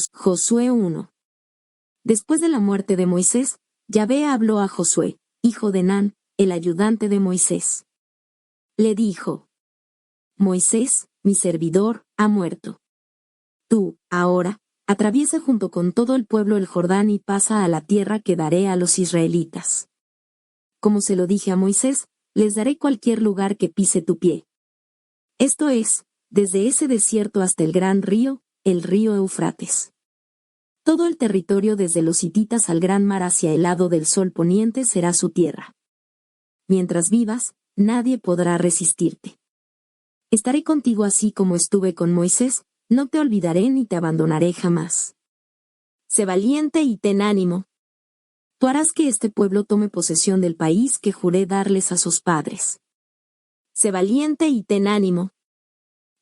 Josué 1. Después de la muerte de Moisés, Yahvé habló a Josué, hijo de Nun, el ayudante de Moisés. Le dijo: Moisés, mi servidor, ha muerto. Tú, ahora, atraviesa junto con todo el pueblo el Jordán y pasa a la tierra que daré a los israelitas. Como se lo dije a Moisés, les daré cualquier lugar que pise tu pie. Esto es, desde ese desierto hasta el gran río, el río Eufrates. Todo el territorio desde los hititas al gran mar hacia el lado del sol poniente será su tierra. Mientras vivas, nadie podrá resistirte. Estaré contigo así como estuve con Moisés, no te olvidaré ni te abandonaré jamás. Sé valiente y ten ánimo. Tú harás que este pueblo tome posesión del país que juré darles a sus padres. Sé valiente y ten ánimo.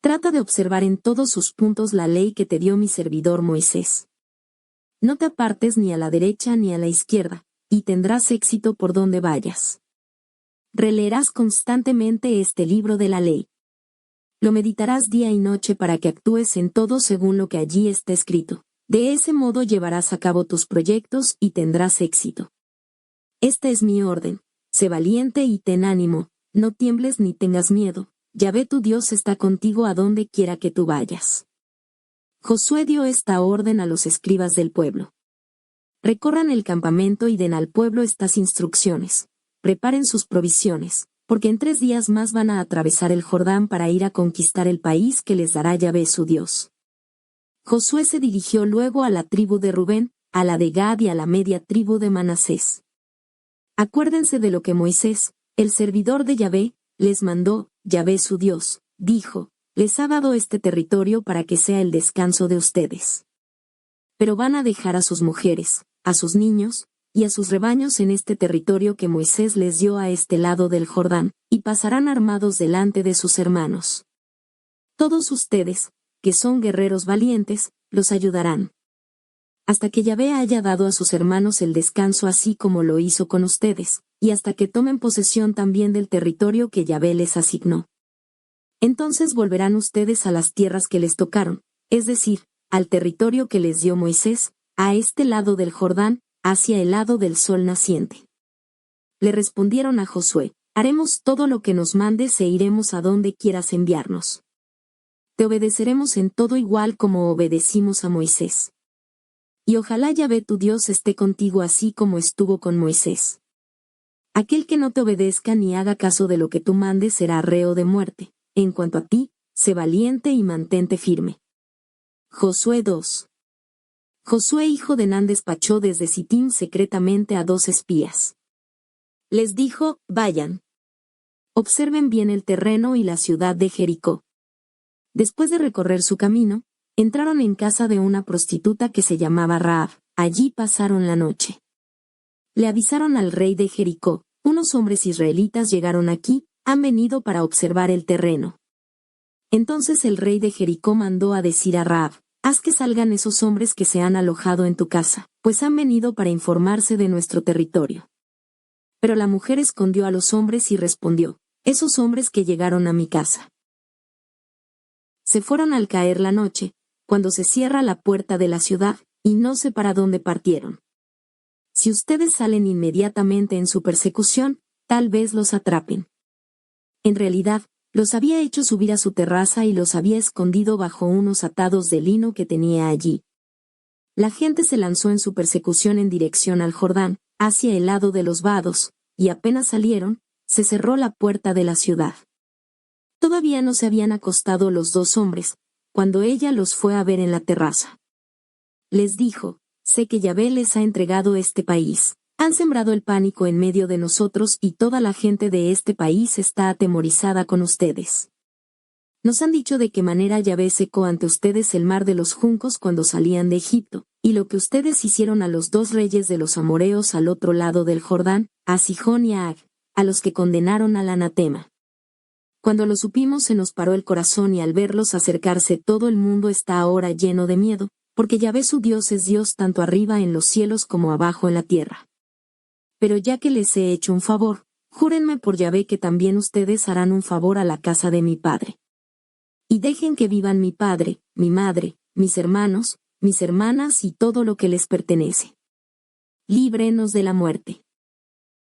Trata de observar en todos sus puntos la ley que te dio mi servidor Moisés. No te apartes ni a la derecha ni a la izquierda, y tendrás éxito por donde vayas. Releerás constantemente este libro de la ley. Lo meditarás día y noche para que actúes en todo según lo que allí está escrito. De ese modo llevarás a cabo tus proyectos y tendrás éxito. Esta es mi orden: sé valiente y ten ánimo, no tiembles ni tengas miedo, Yahvé tu Dios está contigo a donde quiera que tú vayas. Josué dio esta orden a los escribas del pueblo. Recorran el campamento y den al pueblo estas instrucciones. Preparen sus provisiones, porque en 3 días más van a atravesar el Jordán para ir a conquistar el país que les dará Yahvé su Dios. Josué se dirigió luego a la tribu de Rubén, a la de Gad y a la media tribu de Manasés. Acuérdense de lo que Moisés, el servidor de Yahvé, les mandó. Yahvé su Dios, dijo, les ha dado este territorio para que sea el descanso de ustedes. Pero van a dejar a sus mujeres, a sus niños, y a sus rebaños en este territorio que Moisés les dio a este lado del Jordán, y pasarán armados delante de sus hermanos. Todos ustedes, que son guerreros valientes, los ayudarán. Hasta que Yahvé haya dado a sus hermanos el descanso así como lo hizo con ustedes, y hasta que tomen posesión también del territorio que Yahvé les asignó. Entonces volverán ustedes a las tierras que les tocaron, es decir, al territorio que les dio Moisés, a este lado del Jordán, hacia el lado del sol naciente. Le respondieron a Josué: haremos todo lo que nos mandes e iremos a donde quieras enviarnos. Te obedeceremos en todo igual como obedecimos a Moisés. Y ojalá Yahvé tu Dios esté contigo así como estuvo con Moisés. Aquel que no te obedezca ni haga caso de lo que tú mandes será reo de muerte. En cuanto a ti, sé valiente y mantente firme. Josué 2. Josué hijo de Nun despachó desde Sitín secretamente a 2 espías. Les dijo: vayan. Observen bien el terreno y la ciudad de Jericó. Después de recorrer su camino, entraron en casa de una prostituta que se llamaba Rahab. Allí pasaron la noche. Le avisaron al rey de Jericó: unos hombres israelitas llegaron aquí, han venido para observar el terreno. Entonces el rey de Jericó mandó a decir a Rahab: haz que salgan esos hombres que se han alojado en tu casa, pues han venido para informarse de nuestro territorio. Pero la mujer escondió a los hombres y respondió: esos hombres que llegaron a mi casa se fueron al caer la noche, cuando se cierra la puerta de la ciudad, y no sé para dónde partieron. Si ustedes salen inmediatamente en su persecución, tal vez los atrapen. En realidad, los había hecho subir a su terraza y los había escondido bajo unos atados de lino que tenía allí. La gente se lanzó en su persecución en dirección al Jordán, hacia el lado de los vados, y apenas salieron, se cerró la puerta de la ciudad. Todavía no se habían acostado los 2 hombres, cuando ella los fue a ver en la terraza. Les dijo: sé que Yahvé les ha entregado este país. Han sembrado el pánico en medio de nosotros y toda la gente de este país está atemorizada con ustedes. Nos han dicho de qué manera Yahvé secó ante ustedes el mar de los juncos cuando salían de Egipto, y lo que ustedes hicieron a los 2 reyes de los amoreos al otro lado del Jordán, a Sihón y a Ag, a los que condenaron al anatema. Cuando lo supimos se nos paró el corazón y al verlos acercarse todo el mundo está ahora lleno de miedo, porque Yahvé su Dios es Dios tanto arriba en los cielos como abajo en la tierra. Pero ya que les he hecho un favor, júrenme por Yahvé que también ustedes harán un favor a la casa de mi padre. Y dejen que vivan mi padre, mi madre, mis hermanos, mis hermanas y todo lo que les pertenece. Líbrenos de la muerte.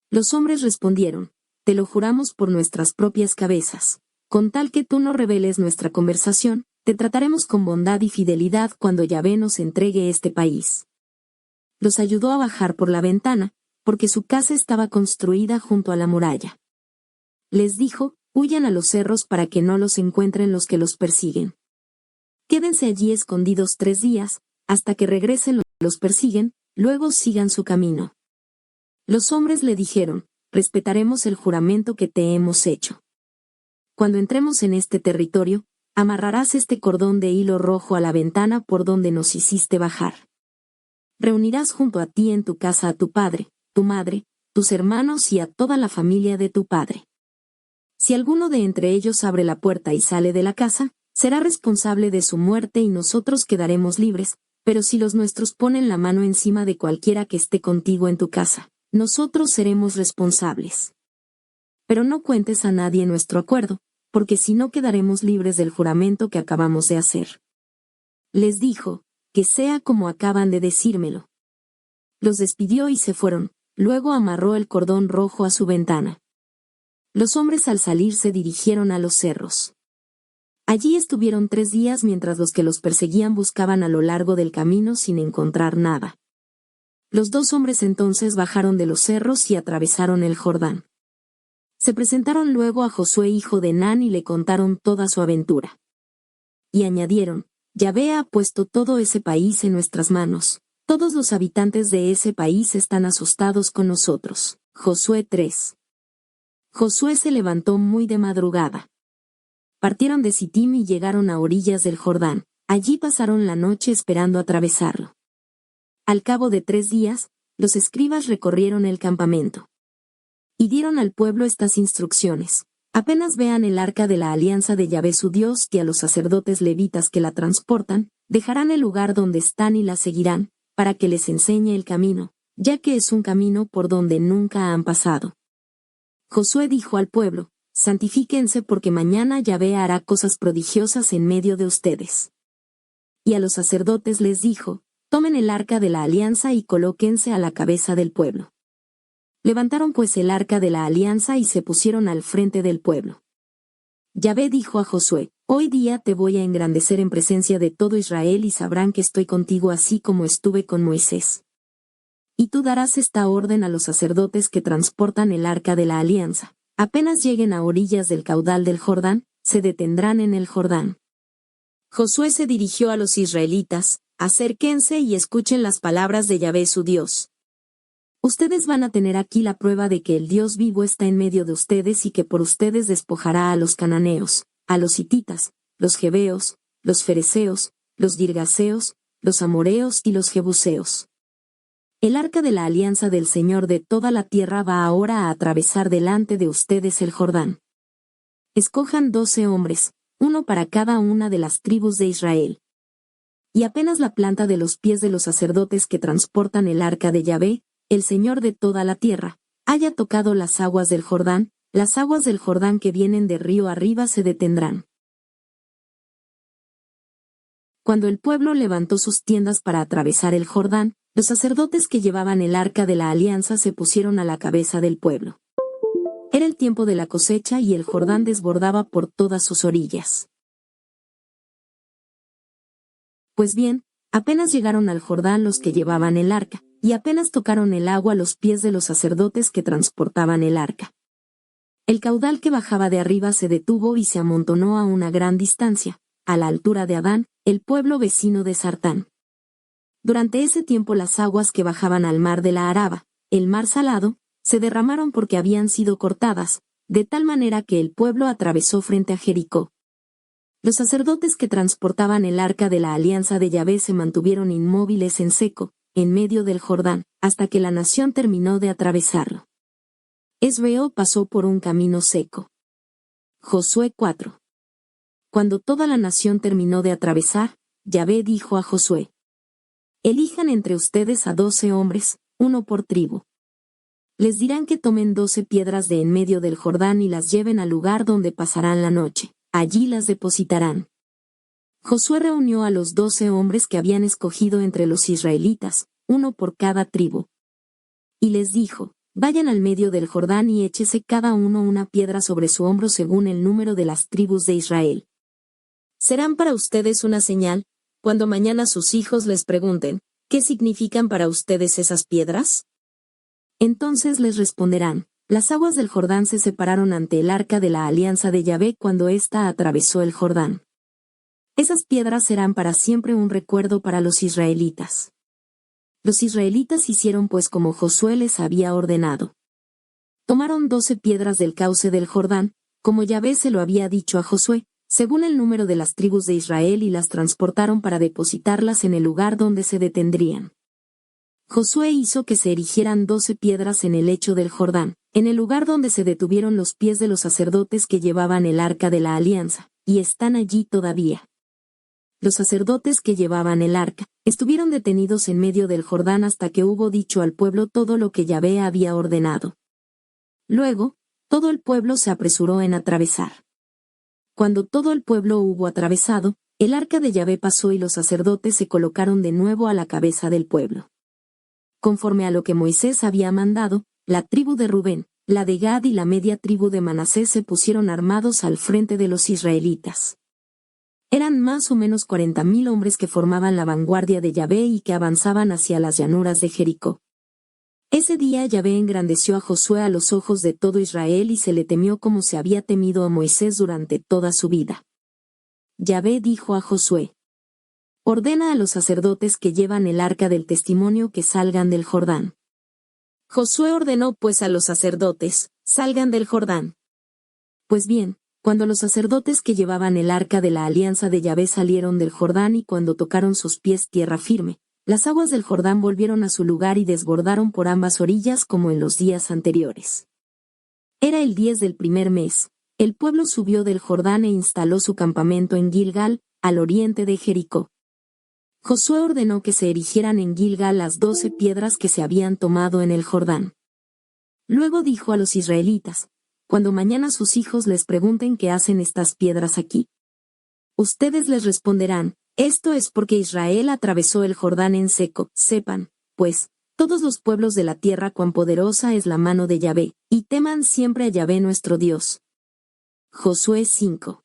Los hombres respondieron, te lo juramos por nuestras propias cabezas. Con tal que tú no reveles nuestra conversación, te trataremos con bondad y fidelidad cuando Yahvé nos entregue este país. Los ayudó a bajar por la ventana, porque su casa estaba construida junto a la muralla. Les dijo, huyan a los cerros para que no los encuentren los que los persiguen. Quédense allí escondidos 3 días, hasta que regresen los que los persiguen, luego sigan su camino. Los hombres le dijeron, respetaremos el juramento que te hemos hecho. Cuando entremos en este territorio, amarrarás este cordón de hilo rojo a la ventana por donde nos hiciste bajar. Reunirás junto a ti en tu casa a tu padre, tu madre, tus hermanos y a toda la familia de tu padre. Si alguno de entre ellos abre la puerta y sale de la casa, será responsable de su muerte y nosotros quedaremos libres, pero si los nuestros ponen la mano encima de cualquiera que esté contigo en tu casa, nosotros seremos responsables. Pero no cuentes a nadie nuestro acuerdo, porque si no quedaremos libres del juramento que acabamos de hacer. Les dijo, que sea como acaban de decírmelo. Los despidió y se fueron, luego amarró el cordón rojo a su ventana. Los hombres al salir se dirigieron a los cerros. Allí estuvieron 3 días mientras los que los perseguían buscaban a lo largo del camino sin encontrar nada. Los 2 hombres entonces bajaron de los cerros y atravesaron el Jordán. Se presentaron luego a Josué hijo de Nun y le contaron toda su aventura. Y añadieron, Yahvé ha puesto todo ese país en nuestras manos, todos los habitantes de ese país están asustados con nosotros. Josué 3. Josué se levantó muy de madrugada. Partieron de Sittim y llegaron a orillas del Jordán, allí pasaron la noche esperando atravesarlo. Al cabo de 3 días, los escribas recorrieron el campamento. Y dieron al pueblo estas instrucciones. Apenas vean el arca de la alianza de Yahvé su Dios y a los sacerdotes levitas que la transportan, dejarán el lugar donde están y la seguirán, para que les enseñe el camino, ya que es un camino por donde nunca han pasado. Josué dijo al pueblo, santifíquense porque mañana Yahvé hará cosas prodigiosas en medio de ustedes. Y a los sacerdotes les dijo, tomen el arca de la alianza y colóquense a la cabeza del pueblo. Levantaron pues el arca de la alianza y se pusieron al frente del pueblo. Yahvé dijo a Josué, hoy día te voy a engrandecer en presencia de todo Israel y sabrán que estoy contigo así como estuve con Moisés. Y tú darás esta orden a los sacerdotes que transportan el arca de la alianza. Apenas lleguen a orillas del caudal del Jordán, se detendrán en el Jordán. Josué se dirigió a los israelitas, acérquense y escuchen las palabras de Yahvé su Dios. Ustedes van a tener aquí la prueba de que el Dios vivo está en medio de ustedes y que por ustedes despojará a los cananeos, a los hititas, los jebeos, los fereceos, los girgaseos, los amoreos y los jebuseos. El arca de la alianza del Señor de toda la tierra va ahora a atravesar delante de ustedes el Jordán. Escojan 12 hombres, uno para cada una de las tribus de Israel. Y apenas la planta de los pies de los sacerdotes que transportan el arca de Yahvé, el Señor de toda la tierra, haya tocado las aguas del Jordán, las aguas del Jordán que vienen de río arriba se detendrán. Cuando el pueblo levantó sus tiendas para atravesar el Jordán, los sacerdotes que llevaban el arca de la alianza se pusieron a la cabeza del pueblo. Era el tiempo de la cosecha y el Jordán desbordaba por todas sus orillas. Pues bien, apenas llegaron al Jordán los que llevaban el arca, y apenas tocaron el agua a los pies de los sacerdotes que transportaban el arca. El caudal que bajaba de arriba se detuvo y se amontonó a una gran distancia, a la altura de Adán, el pueblo vecino de Sartán. Durante ese tiempo las aguas que bajaban al mar de la Araba, el mar salado, se derramaron porque habían sido cortadas, de tal manera que el pueblo atravesó frente a Jericó. Los sacerdotes que transportaban el arca de la alianza de Yahvé se mantuvieron inmóviles en seco, en medio del Jordán, hasta que la nación terminó de atravesarlo. Israel pasó por un camino seco. Josué 4. Cuando toda la nación terminó de atravesar, Yahvé dijo a Josué: elijan entre ustedes a 12 hombres, uno por tribu. Les dirán que tomen 12 piedras de en medio del Jordán y las lleven al lugar donde pasarán la noche, allí las depositarán. Josué reunió a los 12 hombres que habían escogido entre los israelitas, uno por cada tribu. Y les dijo, vayan al medio del Jordán y échese cada uno una piedra sobre su hombro según el número de las tribus de Israel. Serán para ustedes una señal, cuando mañana sus hijos les pregunten, ¿qué significan para ustedes esas piedras? Entonces les responderán, las aguas del Jordán se separaron ante el arca de la alianza de Yahvé cuando ésta atravesó el Jordán. Esas piedras serán para siempre un recuerdo para los israelitas. Los israelitas hicieron pues como Josué les había ordenado. Tomaron 12 piedras del cauce del Jordán, como Yahvé se lo había dicho a Josué, según el número de las tribus de Israel y las transportaron para depositarlas en el lugar donde se detendrían. Josué hizo que se erigieran 12 piedras en el lecho del Jordán, en el lugar donde se detuvieron los pies de los sacerdotes que llevaban el arca de la alianza, y están allí todavía. Los sacerdotes que llevaban el arca, estuvieron detenidos en medio del Jordán hasta que hubo dicho al pueblo todo lo que Yahvé había ordenado. Luego, todo el pueblo se apresuró en atravesar. Cuando todo el pueblo hubo atravesado, el arca de Yahvé pasó y los sacerdotes se colocaron de nuevo a la cabeza del pueblo. Conforme a lo que Moisés había mandado, la tribu de Rubén, la de Gad y la media tribu de Manasés se pusieron armados al frente de los israelitas. Eran más o menos 40,000 hombres que formaban la vanguardia de Yahvé y que avanzaban hacia las llanuras de Jericó. Ese día Yahvé engrandeció a Josué a los ojos de todo Israel y se le temió como se había temido a Moisés durante toda su vida. Yahvé dijo a Josué: ordena a los sacerdotes que llevan el arca del testimonio que salgan del Jordán. Josué ordenó pues a los sacerdotes, salgan del Jordán. Pues bien, cuando los sacerdotes que llevaban el arca de la alianza de Yahvé salieron del Jordán y cuando tocaron sus pies tierra firme, las aguas del Jordán volvieron a su lugar y desbordaron por ambas orillas como en los días anteriores. Era el 10 del primer mes, el pueblo subió del Jordán e instaló su campamento en Gilgal, al oriente de Jericó. Josué ordenó que se erigieran en Gilgal las 12 piedras que se habían tomado en el Jordán. Luego dijo a los israelitas: cuando mañana sus hijos les pregunten qué hacen estas piedras aquí, ustedes les responderán: esto es porque Israel atravesó el Jordán en seco. Sepan, pues, todos los pueblos de la tierra cuán poderosa es la mano de Yahvé, y teman siempre a Yahvé nuestro Dios. Josué 5.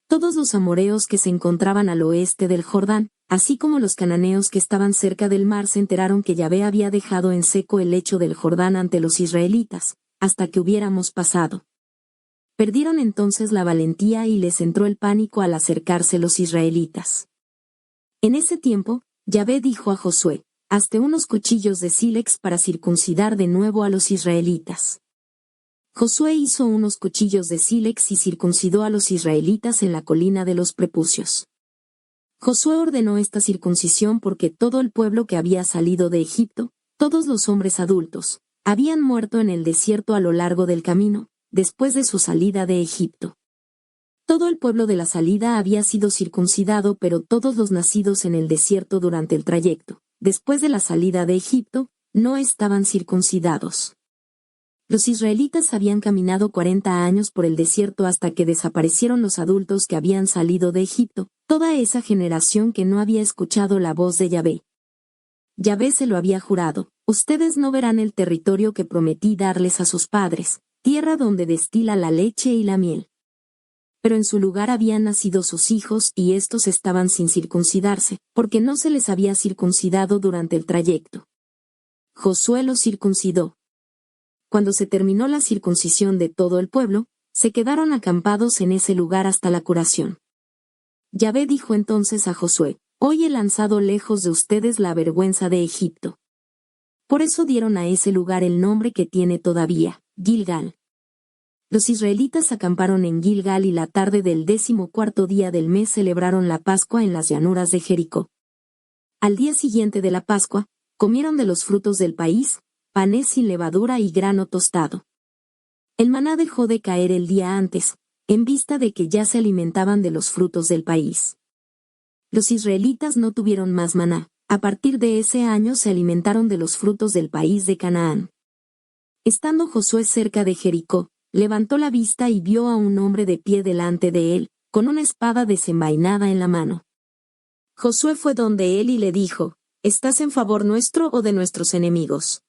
Todos los amoreos que se encontraban al oeste del Jordán, así como los cananeos que estaban cerca del mar, se enteraron que Yahvé había dejado en seco el lecho del Jordán ante los israelitas, hasta que hubiéramos pasado. Perdieron entonces la valentía y les entró el pánico al acercarse los israelitas. En ese tiempo, Yahvé dijo a Josué: hazte unos cuchillos de sílex para circuncidar de nuevo a los israelitas. Josué hizo unos cuchillos de sílex y circuncidó a los israelitas en la colina de los prepucios. Josué ordenó esta circuncisión porque todo el pueblo que había salido de Egipto, todos los hombres adultos, habían muerto en el desierto a lo largo del camino, después de su salida de Egipto. Todo el pueblo de la salida había sido circuncidado, pero todos los nacidos en el desierto durante el trayecto, después de la salida de Egipto, no estaban circuncidados. Los israelitas habían caminado 40 años por el desierto hasta que desaparecieron los adultos que habían salido de Egipto, toda esa generación que no había escuchado la voz de Yahvé. Yahvé se lo había jurado: ustedes no verán el territorio que prometí darles a sus padres, tierra donde destila la leche y la miel. Pero en su lugar habían nacido sus hijos y estos estaban sin circuncidarse, porque no se les había circuncidado durante el trayecto. Josué los circuncidó. Cuando se terminó la circuncisión de todo el pueblo, se quedaron acampados en ese lugar hasta la curación. Yahvé dijo entonces a Josué: hoy he lanzado lejos de ustedes la vergüenza de Egipto. Por eso dieron a ese lugar el nombre que tiene todavía, Gilgal. Los israelitas acamparon en Gilgal y la tarde del 14º día del mes celebraron la Pascua en las llanuras de Jericó. Al día siguiente de la Pascua, comieron de los frutos del país, panes sin levadura y grano tostado. El maná dejó de caer el día antes, en vista de que ya se alimentaban de los frutos del país. Los israelitas no tuvieron más maná. A partir de ese año se alimentaron de los frutos del país de Canaán. Estando Josué cerca de Jericó, levantó la vista y vio a un hombre de pie delante de él, con una espada desenvainada en la mano. Josué fue donde él y le dijo: ¿Estás en favor nuestro o de nuestros enemigos?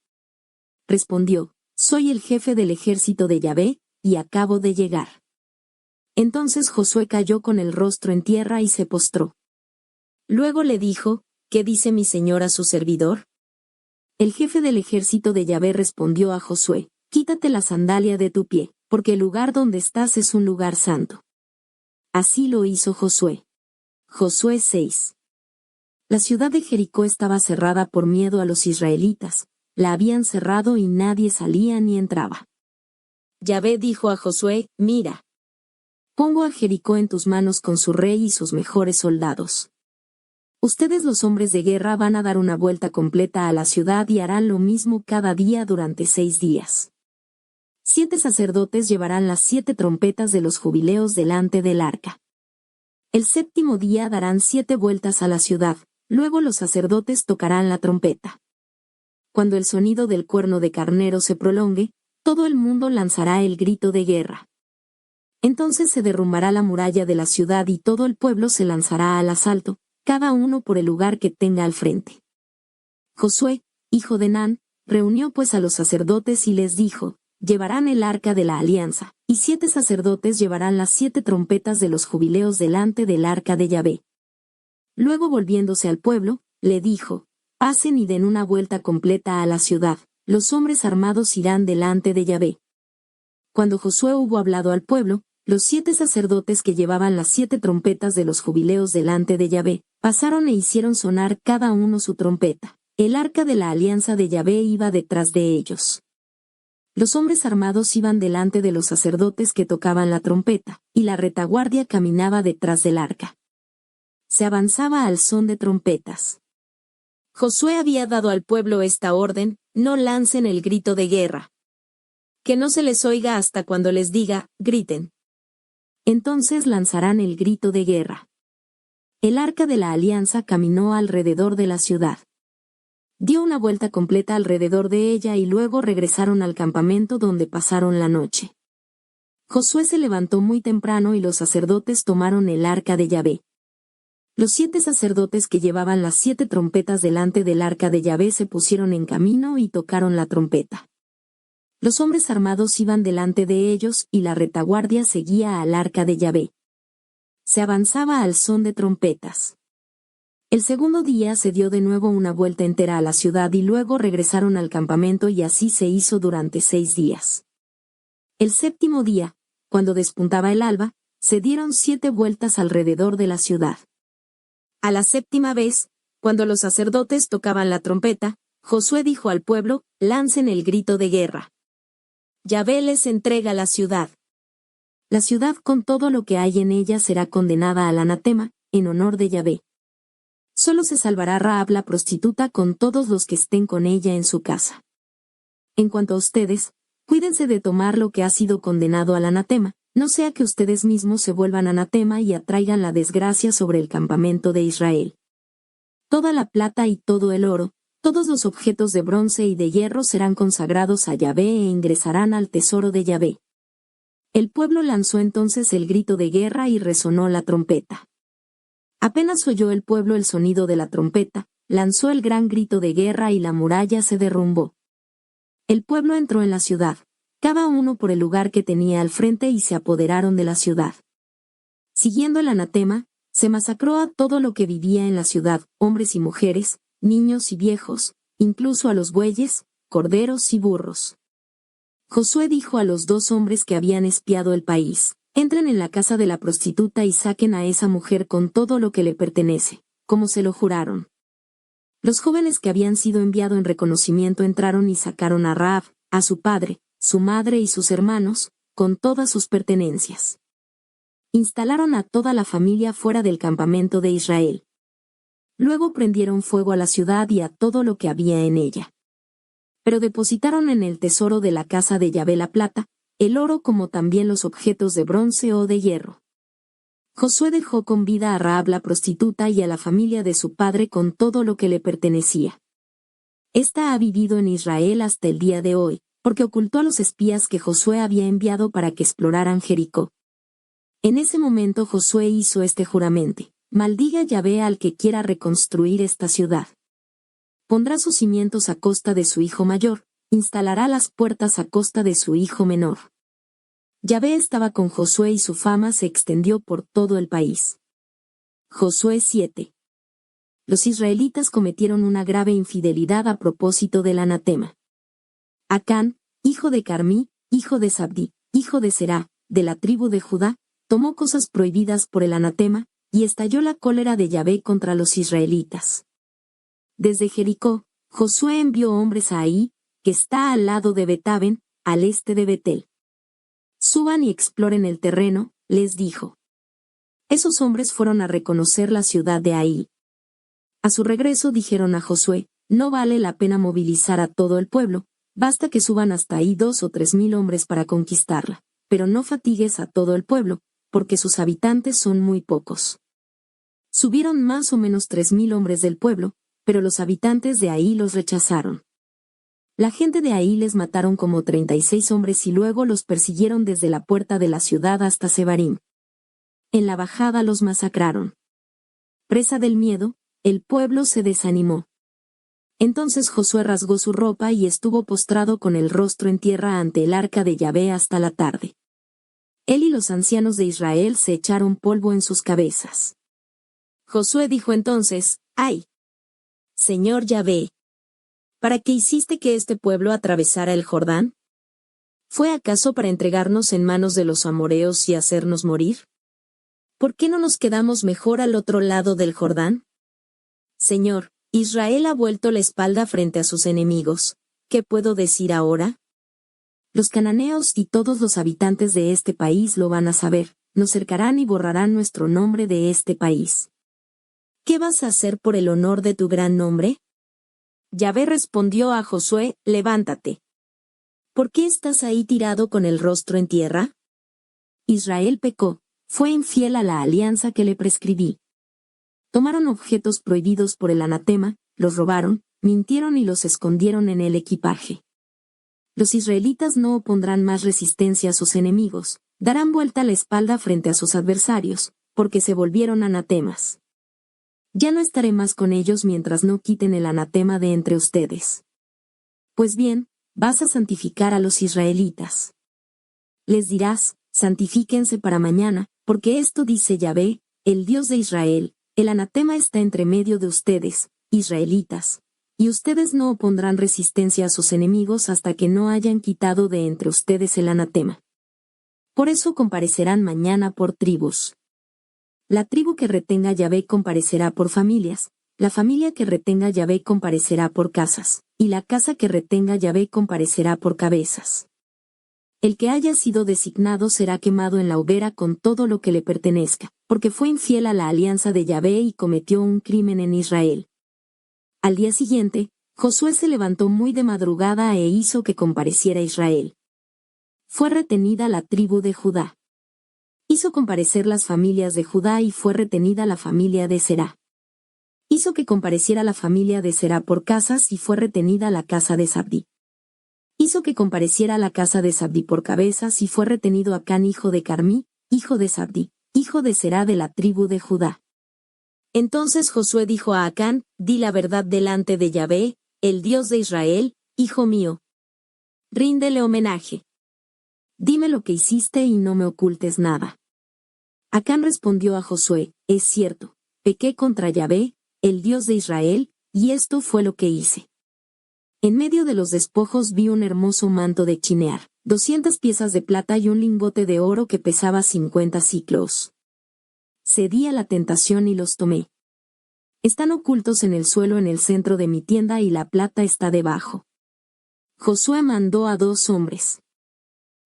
Respondió: Soy el jefe del ejército de Yahvé, y acabo de llegar. Entonces Josué cayó con el rostro en tierra y se postró. Luego le dijo: ¿Qué dice mi señor a su servidor? El jefe del ejército de Yahvé respondió a Josué: Quítate la sandalia de tu pie, porque el lugar donde estás es un lugar santo. Así lo hizo Josué. Josué 6. La ciudad de Jericó estaba cerrada por miedo a los israelitas, la habían cerrado y nadie salía ni entraba. Yahvé dijo a Josué: Mira, pongo a Jericó en tus manos con su rey y sus mejores soldados. Ustedes los hombres de guerra van a dar una vuelta completa a la ciudad y harán lo mismo cada día durante 6 días. 7 sacerdotes llevarán las 7 trompetas de los jubileos delante del arca. El 7º día darán 7 vueltas a la ciudad, luego los sacerdotes tocarán la trompeta. Cuando el sonido del cuerno de carnero se prolongue, todo el mundo lanzará el grito de guerra. Entonces se derrumbará la muralla de la ciudad y todo el pueblo se lanzará al asalto, cada uno por el lugar que tenga al frente. Josué, hijo de Nun, reunió pues a los sacerdotes y les dijo: Llevarán el arca de la alianza, y 7 sacerdotes llevarán las 7 trompetas de los jubileos delante del arca de Yahvé. Luego volviéndose al pueblo, le dijo: Pasen y den una vuelta completa a la ciudad, los hombres armados irán delante de Yahvé. Cuando Josué hubo hablado al pueblo, los 7 sacerdotes que llevaban las 7 trompetas de los jubileos delante de Yahvé, pasaron e hicieron sonar cada uno su trompeta. El arca de la alianza de Yahvé iba detrás de ellos. Los hombres armados iban delante de los sacerdotes que tocaban la trompeta, y la retaguardia caminaba detrás del arca. Se avanzaba al son de trompetas. Josué había dado al pueblo esta orden: no lancen el grito de guerra. Que no se les oiga hasta cuando les diga: griten. Entonces lanzarán el grito de guerra. El arca de la alianza caminó alrededor de la ciudad. Dio una vuelta completa alrededor de ella y luego regresaron al campamento donde pasaron la noche. Josué se levantó muy temprano y los sacerdotes tomaron el arca de Yahvé. Los 7 sacerdotes que llevaban las 7 trompetas delante del arca de Yahvé se pusieron en camino y tocaron la trompeta. Los hombres armados iban delante de ellos y la retaguardia seguía al arca de Yahvé. Se avanzaba al son de trompetas. El segundo día se dio de nuevo una vuelta entera a la ciudad y luego regresaron al campamento y así se hizo durante 6 días. El 7º día, cuando despuntaba el alba, se dieron 7 vueltas alrededor de la ciudad. A la 7ª vez, cuando los sacerdotes tocaban la trompeta, Josué dijo al pueblo: lancen el grito de guerra. Yahvé les entrega la ciudad. La ciudad con todo lo que hay en ella será condenada al anatema, en honor de Yahvé. Solo se salvará Rahab la prostituta con todos los que estén con ella en su casa. En cuanto a ustedes, cuídense de tomar lo que ha sido condenado al anatema, no sea que ustedes mismos se vuelvan anatema y atraigan la desgracia sobre el campamento de Israel. Toda la plata y todo el oro, todos los objetos de bronce y de hierro serán consagrados a Yahvé e ingresarán al tesoro de Yahvé. El pueblo lanzó entonces el grito de guerra y resonó la trompeta. Apenas oyó el pueblo el sonido de la trompeta, lanzó el gran grito de guerra y la muralla se derrumbó. El pueblo entró en la ciudad, cada uno por el lugar que tenía al frente y se apoderaron de la ciudad. Siguiendo el anatema, se masacró a todo lo que vivía en la ciudad, hombres y mujeres, niños y viejos, incluso a los bueyes, corderos y burros. Josué dijo a los 2 hombres que habían espiado el país: entren en la casa de la prostituta y saquen a esa mujer con todo lo que le pertenece, como se lo juraron. Los jóvenes que habían sido enviados en reconocimiento entraron y sacaron a Rahab, a su padre, su madre y sus hermanos, con todas sus pertenencias. Instalaron a toda la familia fuera del campamento de Israel. Luego prendieron fuego a la ciudad y a todo lo que había en ella. Pero depositaron en el tesoro de la casa de Yahvé la plata, el oro como también los objetos de bronce o de hierro. Josué dejó con vida a Rahab la prostituta y a la familia de su padre con todo lo que le pertenecía. Esta ha vivido en Israel hasta el día de hoy, porque ocultó a los espías que Josué había enviado para que exploraran Jericó. En ese momento Josué hizo este juramento: maldiga Yahvé al que quiera reconstruir esta ciudad. Pondrá sus cimientos a costa de su hijo mayor, instalará las puertas a costa de su hijo menor. Yahvé estaba con Josué y su fama se extendió por todo el país. Josué 7. Los israelitas cometieron una grave infidelidad a propósito del anatema. Acán, hijo de Carmí, hijo de Zabdi, hijo de Será, de la tribu de Judá, tomó cosas prohibidas por el anatema, y estalló la cólera de Yahvé contra los israelitas. Desde Jericó, Josué envió hombres a Ahí, que está al lado de Betaben, al este de Betel. Suban y exploren el terreno, les dijo. Esos hombres fueron a reconocer la ciudad de Ahí. A su regreso dijeron a Josué: no vale la pena movilizar a todo el pueblo, basta que suban hasta ahí 2 o 3 mil hombres para conquistarla, pero no fatigues a todo el pueblo, porque sus habitantes son muy pocos. Subieron más o menos 3,000 hombres del pueblo, pero los habitantes de Ahí los rechazaron. La gente de Ahí les mataron como 36 hombres y luego los persiguieron desde la puerta de la ciudad hasta Sebarim. En la bajada los masacraron. Presa del miedo, el pueblo se desanimó. Entonces Josué rasgó su ropa y estuvo postrado con el rostro en tierra ante el arca de Yahvé hasta la tarde. Él y los ancianos de Israel se echaron polvo en sus cabezas. Josué dijo entonces: ¡ay! Señor Yahvé, ¿para qué hiciste que este pueblo atravesara el Jordán? ¿Fue acaso para entregarnos en manos de los amoreos y hacernos morir? ¿Por qué no nos quedamos mejor al otro lado del Jordán? Señor, Israel ha vuelto la espalda frente a sus enemigos. ¿Qué puedo decir ahora? Los cananeos y todos los habitantes de este país lo van a saber, nos cercarán y borrarán nuestro nombre de este país. ¿Qué vas a hacer por el honor de tu gran nombre? Yahvé respondió a Josué: levántate. ¿Por qué estás ahí tirado con el rostro en tierra? Israel pecó, fue infiel a la alianza que le prescribí. Tomaron objetos prohibidos por el anatema, los robaron, mintieron y los escondieron en el equipaje. Los israelitas no opondrán más resistencia a sus enemigos, darán vuelta la espalda frente a sus adversarios, porque se volvieron anatemas. Ya no estaré más con ellos mientras no quiten el anatema de entre ustedes. Pues bien, vas a santificar a los israelitas. Les dirás: santifíquense para mañana, porque esto dice Yahvé, el Dios de Israel: el anatema está entre medio de ustedes, israelitas, y ustedes no opondrán resistencia a sus enemigos hasta que no hayan quitado de entre ustedes el anatema. Por eso comparecerán mañana por tribus. La tribu que retenga Yahvé comparecerá por familias, la familia que retenga Yahvé comparecerá por casas, y la casa que retenga Yahvé comparecerá por cabezas. El que haya sido designado será quemado en la hoguera con todo lo que le pertenezca, porque fue infiel a la alianza de Yahvé y cometió un crimen en Israel. Al día siguiente, Josué se levantó muy de madrugada e hizo que compareciera Israel. Fue retenida la tribu de Judá. Hizo comparecer las familias de Judá y fue retenida la familia de Será. Hizo que compareciera la familia de Será por casas y fue retenida la casa de Zabdi. Hizo que compareciera la casa de Zabdi por cabezas y fue retenido Acán hijo de Carmí, hijo de Zabdi, hijo de Será de la tribu de Judá. Entonces Josué dijo a Acán: di la verdad delante de Yahvé, el Dios de Israel, hijo mío. Ríndele homenaje. Dime lo que hiciste y no me ocultes nada. Acán respondió a Josué: es cierto, pequé contra Yahvé, el Dios de Israel, y esto fue lo que hice. En medio de los despojos vi un hermoso manto de chinear, 200 piezas de plata y un lingote de oro que pesaba 50 siclos. Cedí a la tentación y los tomé. Están ocultos en el suelo en el centro de mi tienda y la plata está debajo. Josué mandó a 2 hombres.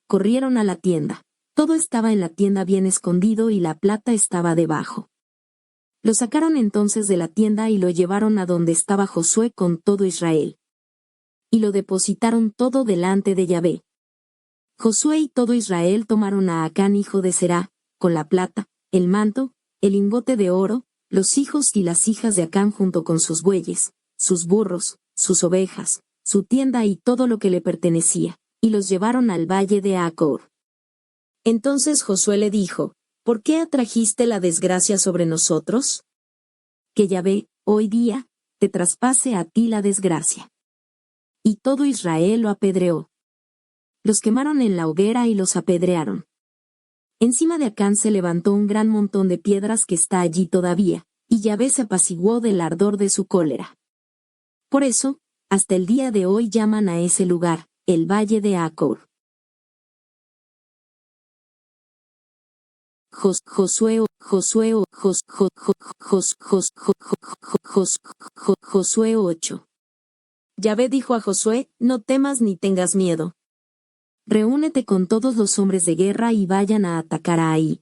Corrieron a la tienda. Todo estaba en la tienda bien escondido y la plata estaba debajo. Lo sacaron entonces de la tienda y lo llevaron a donde estaba Josué con todo Israel. Y lo depositaron todo delante de Yahvé. Josué y todo Israel tomaron a Acán hijo de Será, con la plata, el manto, el lingote de oro, los hijos y las hijas de Acán junto con sus bueyes, sus burros, sus ovejas, su tienda y todo lo que le pertenecía, y los llevaron al valle de Acor. Entonces Josué le dijo: ¿por qué atrajiste la desgracia sobre nosotros? Que Yahvé, hoy día, te traspase a ti la desgracia. Y todo Israel lo apedreó. Los quemaron en la hoguera y los apedrearon. Encima de Acán se levantó un gran montón de piedras que está allí todavía, y Yahvé se apaciguó del ardor de su cólera. Por eso, hasta el día de hoy llaman a ese lugar, el Valle de Acor. Josué 8. Yahvé dijo a Josué, no temas ni tengas miedo. Reúnete con todos los hombres de guerra y vayan a atacar a Ai.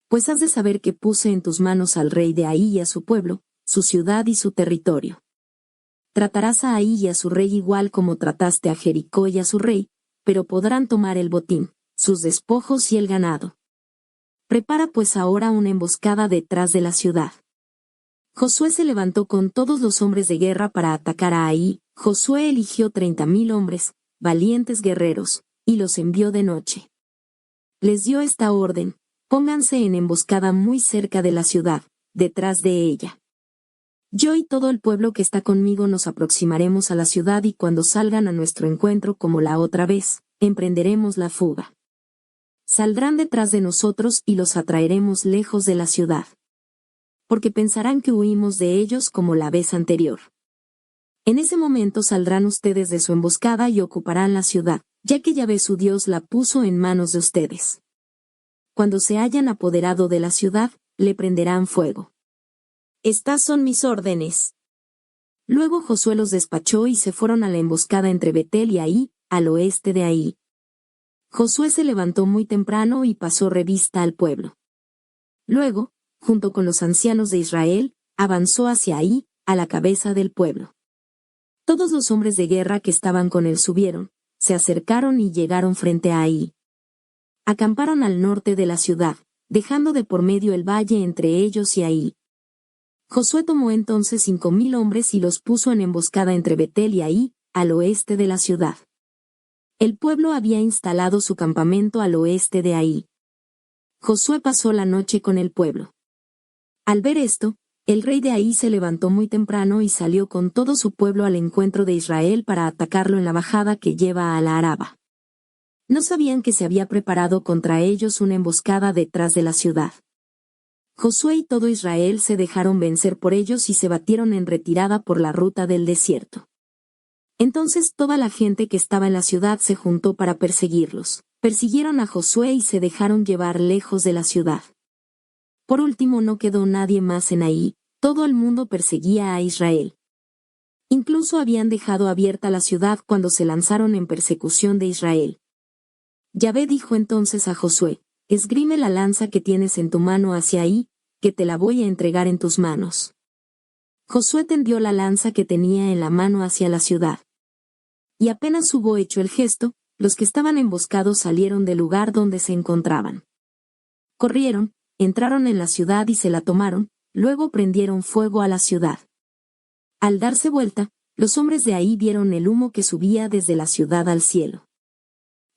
Pues has de saber que puse en tus manos al rey de Ai y a su pueblo, su ciudad y su territorio. Tratarás a Ai y a su rey igual como trataste a Jericó y a su rey, pero podrán tomar el botín, sus despojos y el ganado. Prepara pues ahora una emboscada detrás de la ciudad. Josué se levantó con todos los hombres de guerra para atacar a Ai. Josué eligió 30,000 hombres, valientes guerreros, y los envió de noche. Les dio esta orden: pónganse en emboscada muy cerca de la ciudad, detrás de ella. Yo y todo el pueblo que está conmigo nos aproximaremos a la ciudad y cuando salgan a nuestro encuentro como la otra vez, emprenderemos la fuga. Saldrán detrás de nosotros y los atraeremos lejos de la ciudad. Porque pensarán que huimos de ellos como la vez anterior. En ese momento saldrán ustedes de su emboscada y ocuparán la ciudad, ya que Yahvé su Dios la puso en manos de ustedes. Cuando se hayan apoderado de la ciudad, le prenderán fuego. Estas son mis órdenes. Luego Josué los despachó y se fueron a la emboscada entre Betel y Ai, al oeste de Ai. Josué se levantó muy temprano y pasó revista al pueblo. Luego, junto con los ancianos de Israel, avanzó hacia Ai, a la cabeza del pueblo. Todos los hombres de guerra que estaban con él subieron, se acercaron y llegaron frente a Ai. Acamparon al norte de la ciudad, dejando de por medio el valle entre ellos y Ai. Josué tomó entonces 5,000 hombres y los puso en emboscada entre Betel y Ai, al oeste de la ciudad. El pueblo había instalado su campamento al oeste de Ai. Josué pasó la noche con el pueblo. Al ver esto, el rey de Ai se levantó muy temprano y salió con todo su pueblo al encuentro de Israel para atacarlo en la bajada que lleva a la Araba. No sabían que se había preparado contra ellos una emboscada detrás de la ciudad. Josué y todo Israel se dejaron vencer por ellos y se batieron en retirada por la ruta del desierto. Entonces toda la gente que estaba en la ciudad se juntó para perseguirlos. Persiguieron a Josué y se dejaron llevar lejos de la ciudad. Por último no quedó nadie más en Ai, todo el mundo perseguía a Israel. Incluso habían dejado abierta la ciudad cuando se lanzaron en persecución de Israel. Yahvé dijo entonces a Josué: esgrime la lanza que tienes en tu mano hacia Ai, que te la voy a entregar en tus manos. Josué tendió la lanza que tenía en la mano hacia la ciudad. Y apenas hubo hecho el gesto, los que estaban emboscados salieron del lugar donde se encontraban. Corrieron, entraron en la ciudad y se la tomaron, luego prendieron fuego a la ciudad. Al darse vuelta, los hombres de Ai vieron el humo que subía desde la ciudad al cielo.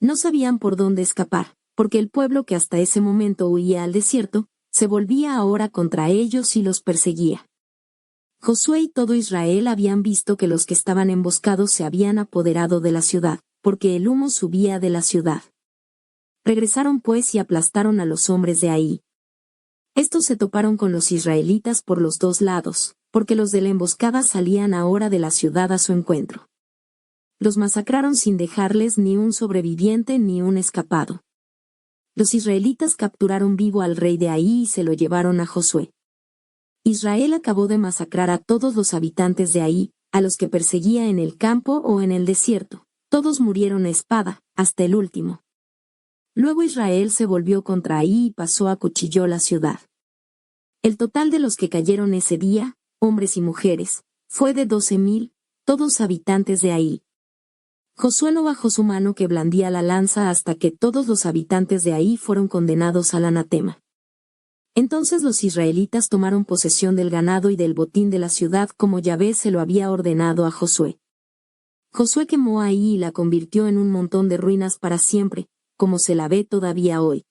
No sabían por dónde escapar, porque el pueblo que hasta ese momento huía al desierto, se volvía ahora contra ellos y los perseguía. Josué y todo Israel habían visto que los que estaban emboscados se habían apoderado de la ciudad, porque el humo subía de la ciudad. Regresaron pues y aplastaron a los hombres de Ai. Estos se toparon con los israelitas por los dos lados, porque los de la emboscada salían ahora de la ciudad a su encuentro. Los masacraron sin dejarles ni un sobreviviente ni un escapado. Los israelitas capturaron vivo al rey de Ai y se lo llevaron a Josué. Israel acabó de masacrar a todos los habitantes de Ai, a los que perseguía en el campo o en el desierto. Todos murieron a espada, hasta el último. Luego Israel se volvió contra Ai y pasó a cuchilló la ciudad. El total de los que cayeron ese día, hombres y mujeres, fue de 12,000, todos habitantes de Ai. Josué no bajó su mano que blandía la lanza hasta que todos los habitantes de Ai fueron condenados al anatema. Entonces los israelitas tomaron posesión del ganado y del botín de la ciudad como Yahvé se lo había ordenado a Josué. Josué quemó a Ai y la convirtió en un montón de ruinas para siempre, como se la ve todavía hoy.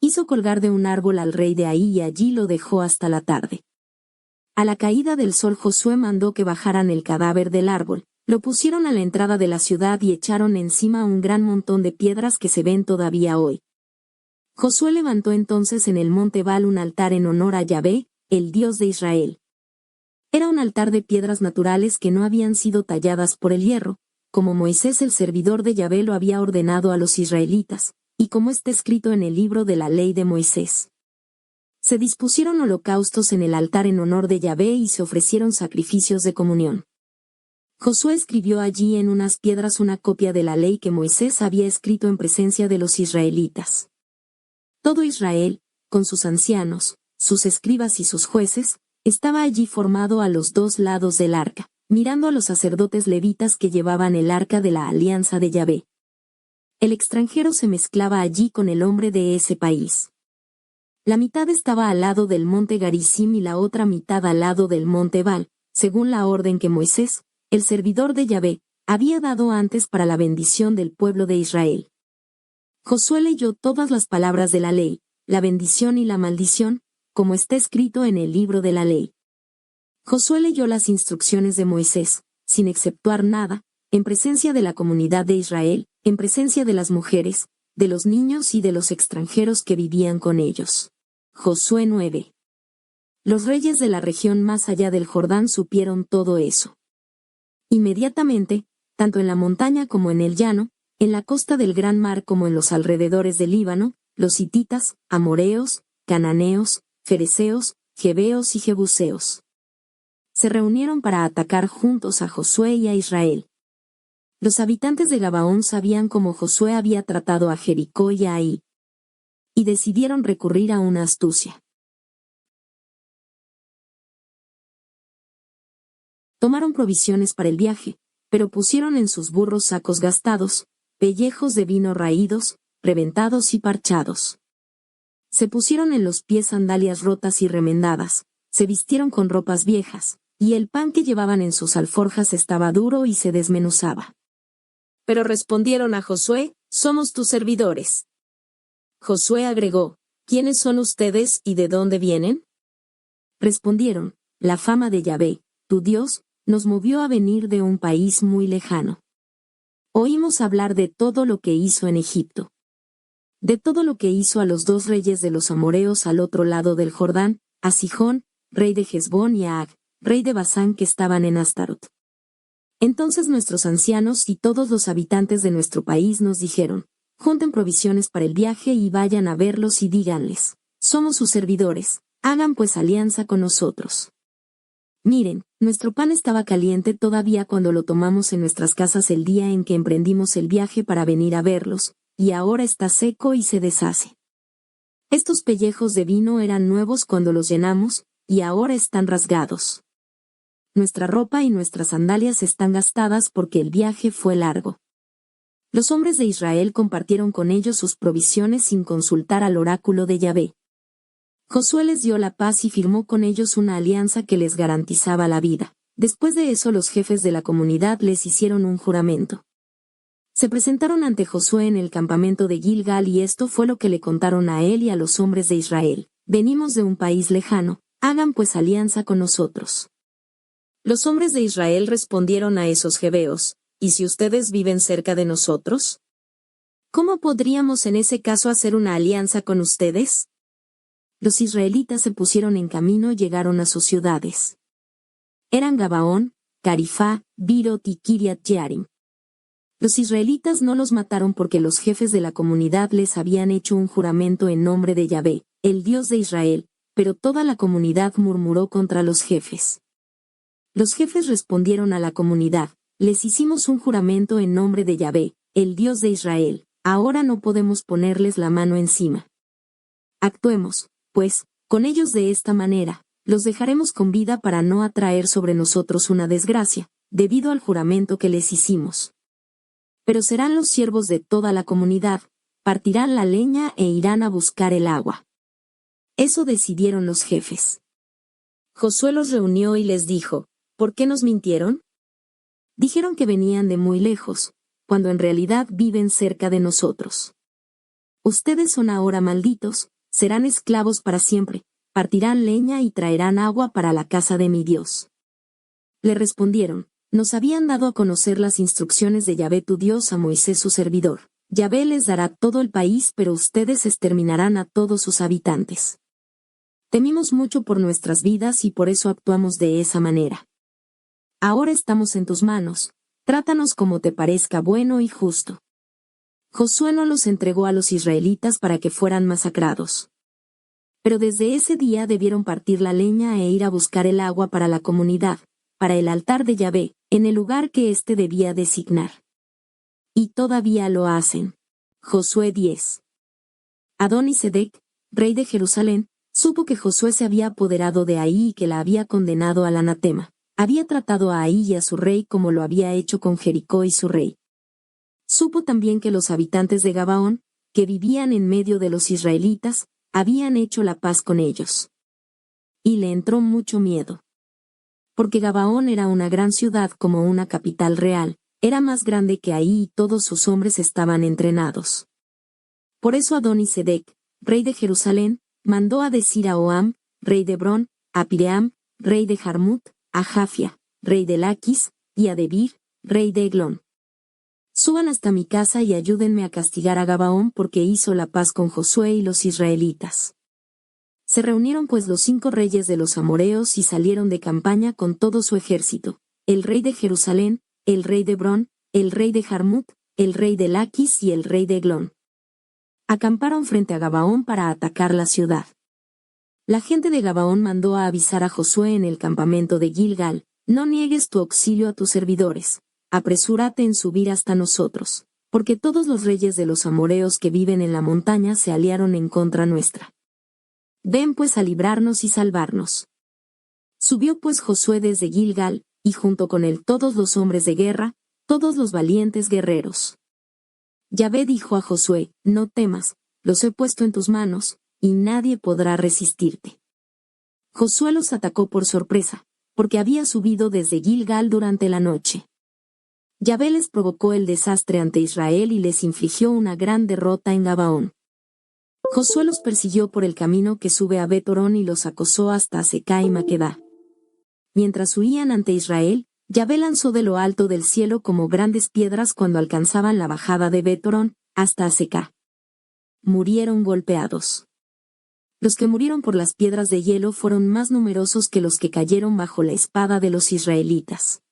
Hizo colgar de un árbol al rey de Ai y allí lo dejó hasta la tarde. A la caída del sol Josué mandó que bajaran el cadáver del árbol, lo pusieron a la entrada de la ciudad y echaron encima un gran montón de piedras que se ven todavía hoy. Josué levantó entonces en el monte Baal un altar en honor a Yahvé, el Dios de Israel. Era un altar de piedras naturales que no habían sido talladas por el hierro, como Moisés el servidor de Yahvé lo había ordenado a los israelitas, y como está escrito en el libro de la ley de Moisés. Se dispusieron holocaustos en el altar en honor de Yahvé y se ofrecieron sacrificios de comunión. Josué escribió allí en unas piedras una copia de la ley que Moisés había escrito en presencia de los israelitas. Todo Israel, con sus ancianos, sus escribas y sus jueces, estaba allí formado a los dos lados del arca, mirando a los sacerdotes levitas que llevaban el arca de la alianza de Yahvé. El extranjero se mezclaba allí con el hombre de ese país. La mitad estaba al lado del monte Garizim y la otra mitad al lado del monte Baal, según la orden que Moisés, el servidor de Yahvé, había dado antes para la bendición del pueblo de Israel. Josué leyó todas las palabras de la ley, la bendición y la maldición, como está escrito en el libro de la ley. Josué leyó las instrucciones de Moisés, sin exceptuar nada, en presencia de la comunidad de Israel, en presencia de las mujeres, de los niños y de los extranjeros que vivían con ellos. Josué 9. Los reyes de la región más allá del Jordán supieron todo eso. Inmediatamente, tanto en la montaña como en el llano, en la costa del gran mar como en los alrededores del Líbano, los hititas, amoreos, cananeos, fereceos, jebeos y jebuseos se reunieron para atacar juntos a Josué y a Israel. Los habitantes de Gabaón sabían cómo Josué había tratado a Jericó y a Ai, y decidieron recurrir a una astucia. Tomaron provisiones para el viaje, pero pusieron en sus burros sacos gastados, pellejos de vino raídos, reventados y parchados. Se pusieron en los pies sandalias rotas y remendadas, se vistieron con ropas viejas, y el pan que llevaban en sus alforjas estaba duro y se desmenuzaba. Pero respondieron a Josué, «Somos tus servidores». Josué agregó, «¿Quiénes son ustedes y de dónde vienen?» Respondieron, «La fama de Yahvé, tu Dios, nos movió a venir de un país muy lejano. Oímos hablar de todo lo que hizo en Egipto. De todo lo que hizo a los dos reyes de los amoreos al otro lado del Jordán, a Sihón, rey de Hesbón y a Ag, rey de Basán que estaban en Astarot. Entonces nuestros ancianos y todos los habitantes de nuestro país nos dijeron, junten provisiones para el viaje y vayan a verlos y díganles, somos sus servidores, hagan pues alianza con nosotros. Miren, nuestro pan estaba caliente todavía cuando lo tomamos en nuestras casas el día en que emprendimos el viaje para venir a verlos, y ahora está seco y se deshace. Estos pellejos de vino eran nuevos cuando los llenamos, y ahora están rasgados. Nuestra ropa y nuestras sandalias están gastadas porque el viaje fue largo. Los hombres de Israel compartieron con ellos sus provisiones sin consultar al oráculo de Yahvé. Josué les dio la paz y firmó con ellos una alianza que les garantizaba la vida. Después de eso los jefes de la comunidad les hicieron un juramento. Se presentaron ante Josué en el campamento de Gilgal y esto fue lo que le contaron a él y a los hombres de Israel. Venimos de un país lejano, hagan pues alianza con nosotros. Los hombres de Israel respondieron a esos jebeos, ¿y si ustedes viven cerca de nosotros? ¿Cómo podríamos en ese caso hacer una alianza con ustedes? Los israelitas se pusieron en camino y llegaron a sus ciudades. Eran Gabaón, Carifá, Birot y Kiriat Jearim. Los israelitas no los mataron porque los jefes de la comunidad les habían hecho un juramento en nombre de Yahvé, el Dios de Israel, pero toda la comunidad murmuró contra los jefes. Los jefes respondieron a la comunidad, les hicimos un juramento en nombre de Yahvé, el Dios de Israel, ahora no podemos ponerles la mano encima. Actuemos, pues, con ellos de esta manera, los dejaremos con vida para no atraer sobre nosotros una desgracia, debido al juramento que les hicimos. Pero serán los siervos de toda la comunidad, partirán la leña e irán a buscar el agua. Eso decidieron los jefes. Josué los reunió y les dijo, ¿por qué nos mintieron? Dijeron que venían de muy lejos, cuando en realidad viven cerca de nosotros. Ustedes son ahora malditos, serán esclavos para siempre, partirán leña y traerán agua para la casa de mi Dios. Le respondieron, nos habían dado a conocer las instrucciones de Yahvé tu Dios a Moisés su servidor. Yahvé les dará todo el país, pero ustedes exterminarán a todos sus habitantes. Temimos mucho por nuestras vidas y por eso actuamos de esa manera. Ahora estamos en tus manos, trátanos como te parezca bueno y justo. Josué no los entregó a los israelitas para que fueran masacrados. Pero desde ese día debieron partir la leña e ir a buscar el agua para la comunidad, para el altar de Yahvé, en el lugar que éste debía designar. Y todavía lo hacen. Josué 10. Adoni-Sedec, rey de Jerusalén, supo que Josué se había apoderado de Ahí y que la había condenado al anatema. Había tratado a Ahí y a su rey como lo había hecho con Jericó y su rey. Supo también que los habitantes de Gabaón, que vivían en medio de los israelitas, habían hecho la paz con ellos. Y le entró mucho miedo. Porque Gabaón era una gran ciudad como una capital real, era más grande que Ahí y todos sus hombres estaban entrenados. Por eso Adoni-Sedec, rey de Jerusalén, mandó a decir a Oam, rey de Hebrón, a Piream, rey de Jarmut, a Jafia, rey de Laquis, y a Debir, rey de Eglón. Suban hasta mi casa y ayúdenme a castigar a Gabaón porque hizo la paz con Josué y los israelitas. Se reunieron pues los 5 reyes de los amoreos y salieron de campaña con todo su ejército, el rey de Jerusalén, el rey de Hebrón, el rey de Jarmut, el rey de Laquis y el rey de Eglón. Acamparon frente a Gabaón para atacar la ciudad. La gente de Gabaón mandó a avisar a Josué en el campamento de Gilgal, no niegues tu auxilio a tus servidores, apresúrate en subir hasta nosotros, porque todos los reyes de los amoreos que viven en la montaña se aliaron en contra nuestra. Ven pues a librarnos y salvarnos. Subió pues Josué desde Gilgal, y junto con él todos los hombres de guerra, todos los valientes guerreros. Yahvé dijo a Josué, no temas, los he puesto en tus manos, y nadie podrá resistirte. Josué los atacó por sorpresa, porque había subido desde Gilgal durante la noche. Yahvé les provocó el desastre ante Israel y les infligió una gran derrota en Gabaón. Josué los persiguió por el camino que sube a Bet-Horón y los acosó hasta Azecá y Maquedá. Mientras huían ante Israel, Yahvé lanzó de lo alto del cielo como grandes piedras cuando alcanzaban la bajada de Bet-Horón, hasta Azecá. Murieron golpeados. Los que murieron por las piedras de hielo fueron más numerosos que los que cayeron bajo la espada de los israelitas.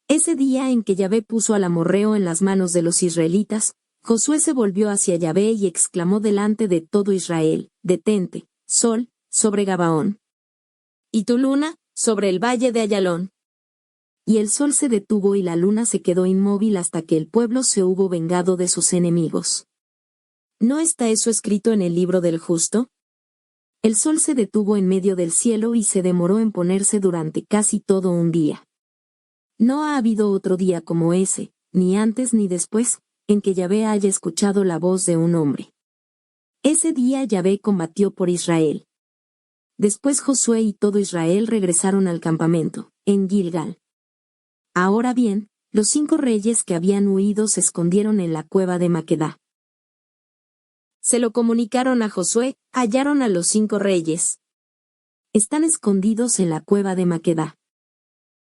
Ese día en que Yahvé puso al amorreo en las manos de los israelitas, Josué se volvió hacia Yahvé y exclamó delante de todo Israel, detente, sol, sobre Gabaón. Y tu luna, sobre el valle de Ayalón. Y el sol se detuvo y la luna se quedó inmóvil hasta que el pueblo se hubo vengado de sus enemigos. ¿No está eso escrito en el libro del justo? El sol se detuvo en medio del cielo y se demoró en ponerse durante casi todo un día. No ha habido otro día como ese, ni antes ni después, en que Yahvé haya escuchado la voz de un hombre. Ese día Yahvé combatió por Israel. Después Josué y todo Israel regresaron al campamento, en Gilgal. Ahora bien, los 5 reyes que habían huido se escondieron en la cueva de Maquedá. Se lo comunicaron a Josué, hallaron a los 5 reyes. Están escondidos en la cueva de Maquedá.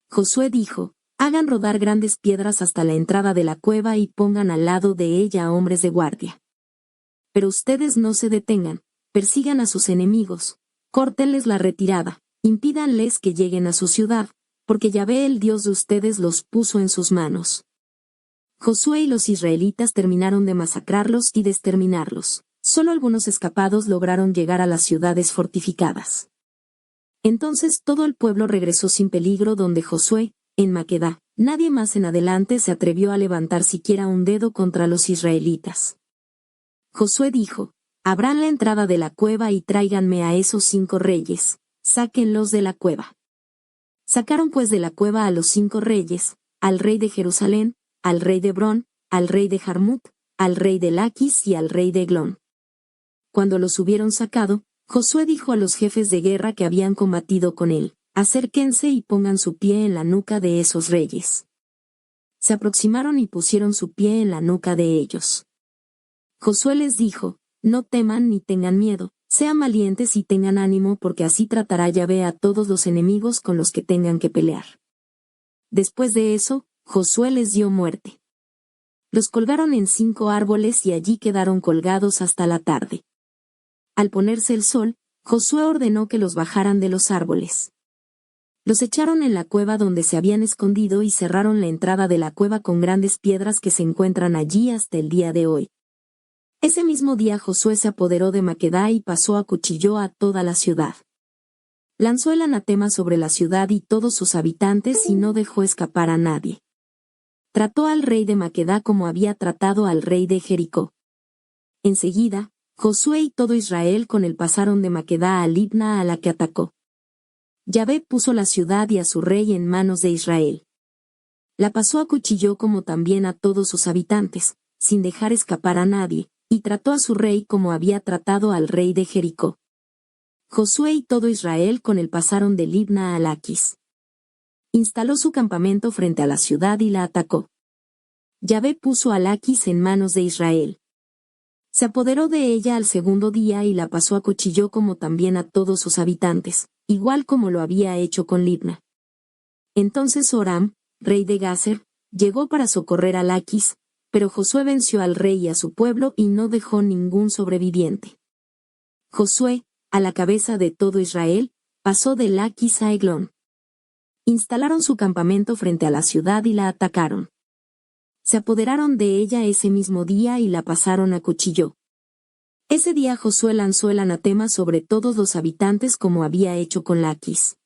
Josué dijo, hagan rodar grandes piedras hasta la entrada de la cueva y pongan al lado de ella a hombres de guardia. Pero ustedes no se detengan, persigan a sus enemigos, córtenles la retirada, impídanles que lleguen a su ciudad, porque Yahvé el Dios de ustedes los puso en sus manos. Josué y los israelitas terminaron de masacrarlos y de exterminarlos. Solo algunos escapados lograron llegar a las ciudades fortificadas. Entonces todo el pueblo regresó sin peligro donde Josué, en Maquedá. Nadie más en adelante se atrevió a levantar siquiera un dedo contra los israelitas. Josué dijo, abran la entrada de la cueva y tráiganme a esos 5 reyes, sáquenlos de la cueva. Sacaron pues de la cueva a los 5 reyes, al rey de Jerusalén, al rey de Hebrón, al rey de Jarmut, al rey de Laquis y al rey de Eglón. Cuando los hubieron sacado, Josué dijo a los jefes de guerra que habían combatido con él, acérquense y pongan su pie en la nuca de esos reyes. Se aproximaron y pusieron su pie en la nuca de ellos. Josué les dijo, no teman ni tengan miedo, sean valientes y tengan ánimo porque así tratará Yahvé a todos los enemigos con los que tengan que pelear. Después de eso, Josué les dio muerte. Los colgaron en 5 árboles y allí quedaron colgados hasta la tarde. Al ponerse el sol, Josué ordenó que los bajaran de los árboles. Los echaron en la cueva donde se habían escondido y cerraron la entrada de la cueva con grandes piedras que se encuentran allí hasta el día de hoy. Ese mismo día Josué se apoderó de Maquedá y pasó a cuchillo a toda la ciudad. Lanzó el anatema sobre la ciudad y todos sus habitantes y no dejó escapar a nadie. Trató al rey de Maquedá como había tratado al rey de Jericó. Enseguida, Josué y todo Israel con él pasaron de Maquedá a Libna a la que atacó. Yahvé puso la ciudad y a su rey en manos de Israel. La pasó a cuchillo como también a todos sus habitantes, sin dejar escapar a nadie, y trató a su rey como había tratado al rey de Jericó. Josué y todo Israel con él pasaron de Libna a Laquis. Instaló su campamento frente a la ciudad y la atacó. Yahvé puso a Laquis en manos de Israel. Se apoderó de ella al segundo día y la pasó a cuchillo como también a todos sus habitantes, igual como lo había hecho con Libna. Entonces Horam, rey de Gazer, llegó para socorrer a Laquis, pero Josué venció al rey y a su pueblo y no dejó ningún sobreviviente. Josué, a la cabeza de todo Israel, pasó de Laquis a Eglón. Instalaron su campamento frente a la ciudad y la atacaron. Se apoderaron de ella ese mismo día y la pasaron a cuchillo. Ese día Josué lanzó el anatema sobre todos los habitantes como había hecho con Laquis.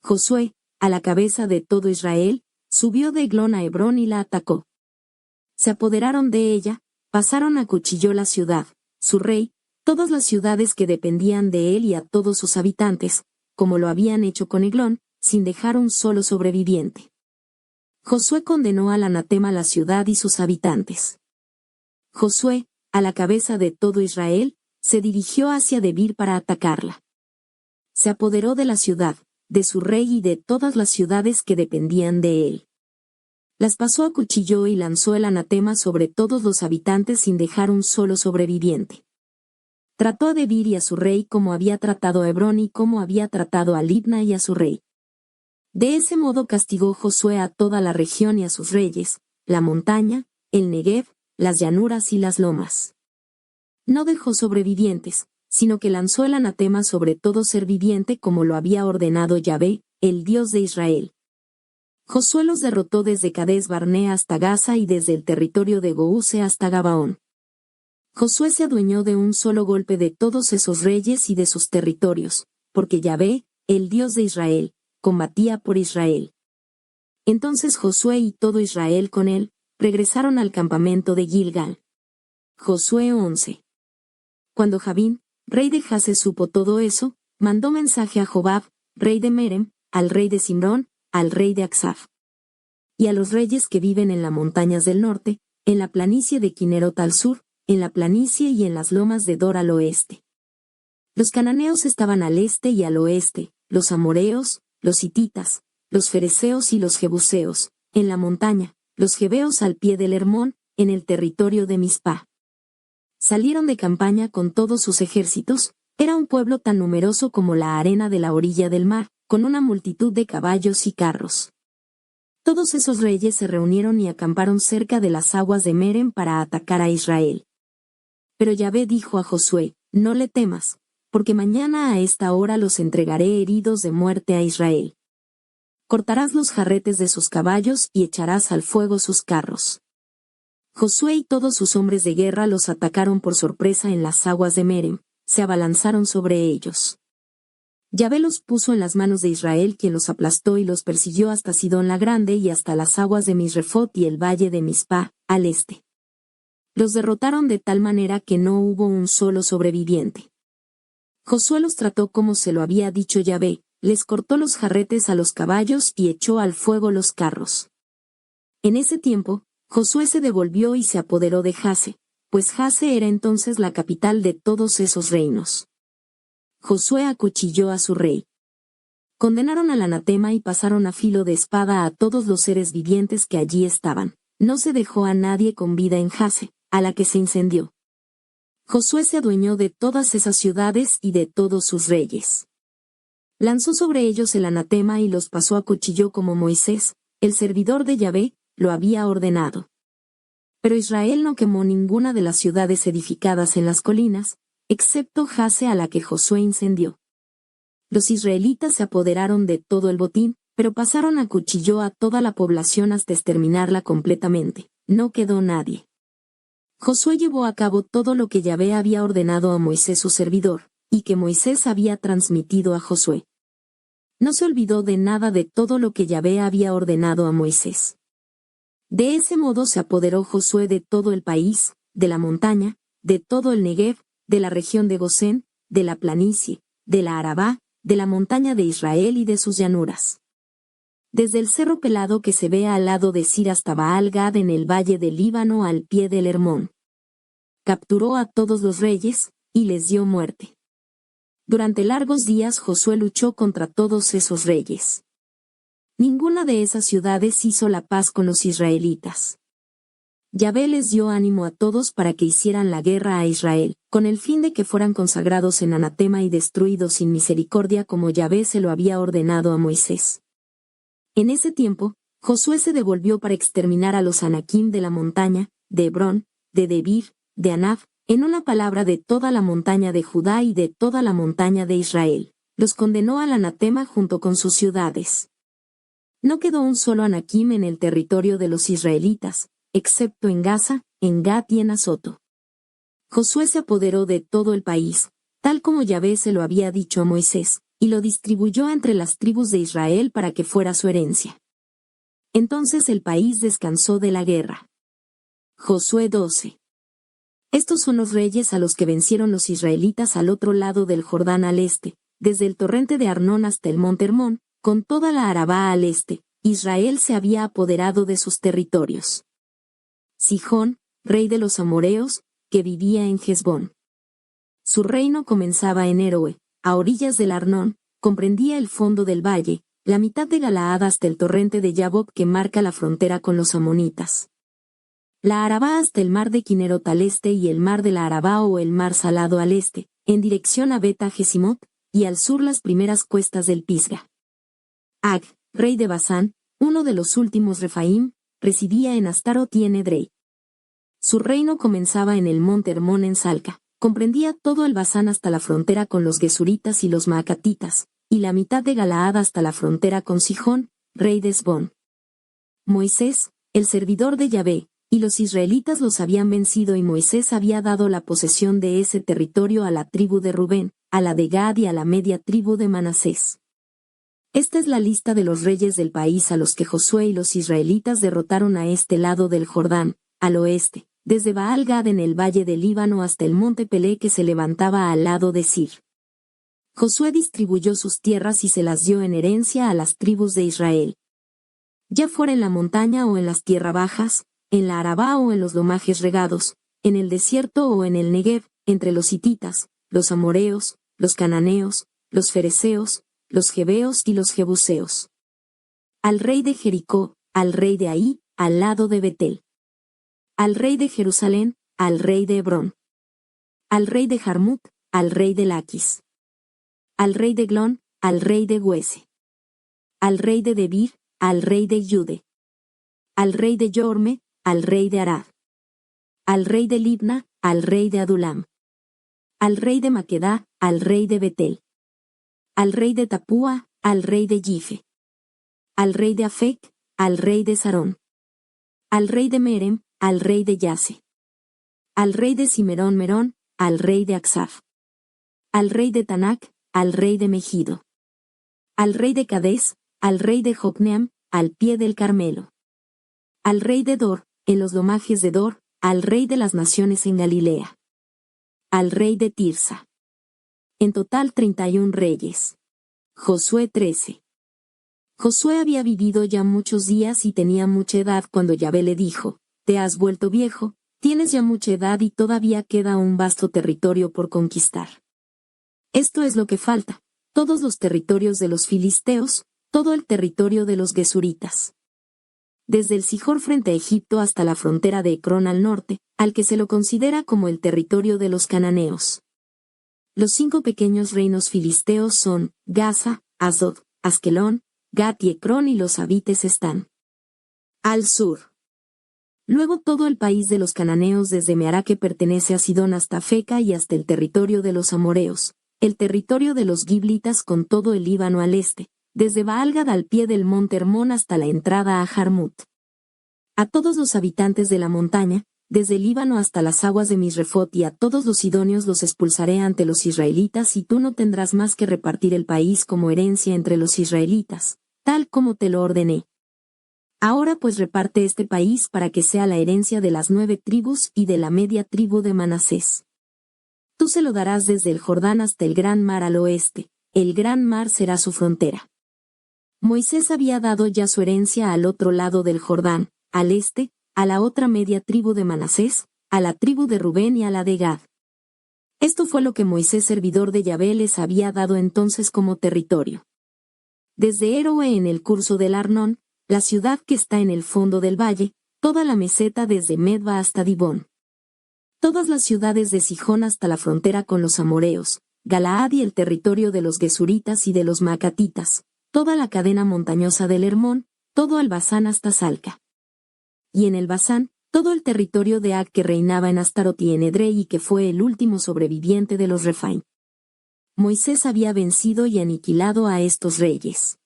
Josué, a la cabeza de todo Israel, subió de Eglón a Hebrón y la atacó. Se apoderaron de ella, pasaron a cuchillo la ciudad, su rey, todas las ciudades que dependían de él y a todos sus habitantes, como lo habían hecho con Eglón, sin dejar un solo sobreviviente. Josué condenó al anatema la ciudad y sus habitantes. Josué, a la cabeza de todo Israel, se dirigió hacia Debir para atacarla. Se apoderó de la ciudad, de su rey y de todas las ciudades que dependían de él. Las pasó a cuchillo y lanzó el anatema sobre todos los habitantes sin dejar un solo sobreviviente. Trató a Debir y a su rey como había tratado a Hebrón y como había tratado a Libna y a su rey. De ese modo castigó Josué a toda la región y a sus reyes, la montaña, el Negev, las llanuras y las lomas. No dejó sobrevivientes, sino que lanzó el anatema sobre todo ser viviente como lo había ordenado Yahvé, el Dios de Israel. Josué los derrotó desde Cades Barnea hasta Gaza y desde el territorio de Gouse hasta Gabaón. Josué se adueñó de un solo golpe de todos esos reyes y de sus territorios, porque Yahvé, el Dios de Israel, combatía por Israel. Entonces Josué y todo Israel con él, regresaron al campamento de Gilgal. Josué 11. Cuando Javín, rey de Jase supo todo eso, mandó mensaje a Jobab, rey de Merem, al rey de Simrón, al rey de Aksaf. Y a los reyes que viven en las montañas del norte, en la planicie de Quinerot al sur, en la planicie y en las lomas de Dor al oeste. Los cananeos estaban al este y al oeste, los amoreos, los hititas, los fereceos y los jebuseos, en la montaña, los jebeos al pie del Hermón, en el territorio de Mizpá. Salieron de campaña con todos sus ejércitos, era un pueblo tan numeroso como la arena de la orilla del mar, con una multitud de caballos y carros. Todos esos reyes se reunieron y acamparon cerca de las aguas de Merem para atacar a Israel. Pero Yahvé dijo a Josué, no le temas, porque mañana a esta hora los entregaré heridos de muerte a Israel. Cortarás los jarretes de sus caballos y echarás al fuego sus carros. Josué y todos sus hombres de guerra los atacaron por sorpresa en las aguas de Merem, se abalanzaron sobre ellos. Yahvé los puso en las manos de Israel, quien los aplastó y los persiguió hasta Sidón la Grande y hasta las aguas de Misrefot y el valle de Mizpá, al este. Los derrotaron de tal manera que no hubo un solo sobreviviente. Josué los trató como se lo había dicho Yahvé, les cortó los jarretes a los caballos y echó al fuego los carros. En ese tiempo, Josué se devolvió y se apoderó de Jase, pues Jase era entonces la capital de todos esos reinos. Josué acuchilló a su rey. Condenaron al anatema y pasaron a filo de espada a todos los seres vivientes que allí estaban. No se dejó a nadie con vida en Jase, a la que se incendió. Josué se adueñó de todas esas ciudades y de todos sus reyes. Lanzó sobre ellos el anatema y los pasó a cuchillo como Moisés, el servidor de Yahvé, lo había ordenado. Pero Israel no quemó ninguna de las ciudades edificadas en las colinas, excepto Jase a la que Josué incendió. Los israelitas se apoderaron de todo el botín, pero pasaron a cuchillo a toda la población hasta exterminarla completamente. No quedó nadie. Josué llevó a cabo todo lo que Yahvé había ordenado a Moisés su servidor, y que Moisés había transmitido a Josué. No se olvidó de nada de todo lo que Yahvé había ordenado a Moisés. De ese modo se apoderó Josué de todo el país, de la montaña, de todo el Negev, de la región de Gosén, de la planicie, de la Arabá, de la montaña de Israel y de sus llanuras. Desde el cerro pelado que se ve al lado de Sir hasta Baal Gad en el valle del Líbano al pie del Hermón. Capturó a todos los reyes, y les dio muerte. Durante largos días Josué luchó contra todos esos reyes. Ninguna de esas ciudades hizo la paz con los israelitas. Yahvé les dio ánimo a todos para que hicieran la guerra a Israel, con el fin de que fueran consagrados en anatema y destruidos sin misericordia como Yahvé se lo había ordenado a Moisés. En ese tiempo, Josué se devolvió para exterminar a los anaquim de la montaña, de Hebrón, de Debir, de Anab, en una palabra de toda la montaña de Judá y de toda la montaña de Israel. Los condenó al anatema junto con sus ciudades. No quedó un solo anaquim en el territorio de los israelitas, excepto en Gaza, en Gat y en Azoto. Josué se apoderó de todo el país, tal como Yahvé se lo había dicho a Moisés, y lo distribuyó entre las tribus de Israel para que fuera su herencia. Entonces el país descansó de la guerra. Josué 12. Estos son los reyes a los que vencieron los israelitas al otro lado del Jordán al este, desde el torrente de Arnón hasta el monte Hermón, con toda la Arabá al este. Israel se había apoderado de sus territorios. Sihón, rey de los amorreos, que vivía en Hesbón. Su reino comenzaba en Aroer, a orillas del Arnón, comprendía el fondo del valle, la mitad de Galaad hasta el torrente de Yaboc que marca la frontera con los amonitas. La Arabá hasta el mar de Quinerot al este y el mar de la Arabá o el mar Salado al este, en dirección a Beta Jesimot, y al sur las primeras cuestas del Pisga. Ag, rey de Basán, uno de los últimos Refaim, residía en Astarot y en Edrei. Su reino comenzaba en el monte Hermón en Salca, comprendía todo el Basán hasta la frontera con los Gesuritas y los Maacatitas, y la mitad de Galaad hasta la frontera con Sihón, rey de Hesbón. Moisés, el servidor de Yahvé, y los israelitas los habían vencido y Moisés había dado la posesión de ese territorio a la tribu de Rubén, a la de Gad y a la media tribu de Manasés. Esta es la lista de los reyes del país a los que Josué y los israelitas derrotaron a este lado del Jordán, al oeste, desde Baal Gad en el valle del Líbano hasta el monte Pelé que se levantaba al lado de Sir. Josué distribuyó sus tierras y se las dio en herencia a las tribus de Israel. Ya fuera en la montaña o en las tierras bajas, en la Arabá o en los lomajes regados, en el desierto o en el Negev, entre los hititas, los amorreos, los cananeos, los fereceos, los jebeos y los jebuseos. Al rey de Jericó, al rey de Ahí, al lado de Betel. Al rey de Jerusalén, al rey de Hebrón. Al rey de Jarmut, al rey de Laquis. Al rey de Glón, al rey de Huese. Al rey de Debir, al rey de Yude. Al rey de Yorme, al rey de Arad. Al rey de Libna, al rey de Adulam. Al rey de Maquedá, al rey de Betel. Al rey de Tapúa, al rey de Yife. Al rey de Afec, al rey de Sarón. Al rey de Merem, al rey de Yase. Al rey de Cimerón Merón, al rey de Aksaf. Al rey de Tanac, al rey de Megido. Al rey de Cadés, al rey de Jocneam, al pie del Carmelo. Al rey de Dor, en los lomajes de Dor, al rey de las naciones en Galilea. Al rey de Tirsa. En total 31 reyes. Josué 13. Josué había vivido ya muchos días y tenía mucha edad cuando Yahvé le dijo, te has vuelto viejo, tienes ya mucha edad y todavía queda un vasto territorio por conquistar. Esto es lo que falta, todos los territorios de los filisteos, todo el territorio de los gesuritas. desde el Sihor frente a Egipto hasta la frontera de Ecrón al norte, al que se lo considera como el territorio de los cananeos. Los 5 pequeños reinos filisteos son Gaza, Asdod, Askelón, Gat y Ecrón, y los habites están al sur. Luego todo el país de los cananeos desde Meará, que pertenece a Sidón, hasta Feca y hasta el territorio de los amoreos, el territorio de los giblitas con todo el Líbano al este, desde Baal-Gad al pie del monte Hermón hasta la entrada a Jarmut. A todos los habitantes de la montaña, desde el Líbano hasta las aguas de Misrefot, y a todos los sidonios los expulsaré ante los israelitas, y tú no tendrás más que repartir el país como herencia entre los israelitas, tal como te lo ordené. Ahora pues reparte este país para que sea la herencia de las 9 tribus y de la media tribu de Manasés. Tú se lo darás desde el Jordán hasta el gran mar al oeste, el gran mar será su frontera. Moisés había dado ya su herencia al otro lado del Jordán, al este, a la otra media tribu de Manasés, a la tribu de Rubén y a la de Gad. Esto fue lo que Moisés, servidor de Yahvé, les había dado entonces como territorio. Desde Eroe en el curso del Arnón, la ciudad que está en el fondo del valle, toda la meseta desde Medba hasta Dibón. Todas las ciudades de Sijón hasta la frontera con los amoreos, Galaad y el territorio de los gesuritas y de los maacatitas, toda la cadena montañosa del Hermón, todo el Basán hasta Salca. Y en el Basán, todo el territorio de Ag, que reinaba en Astarot y en Edrei y que fue el último sobreviviente de los Refaim. Moisés había vencido y aniquilado a estos reyes.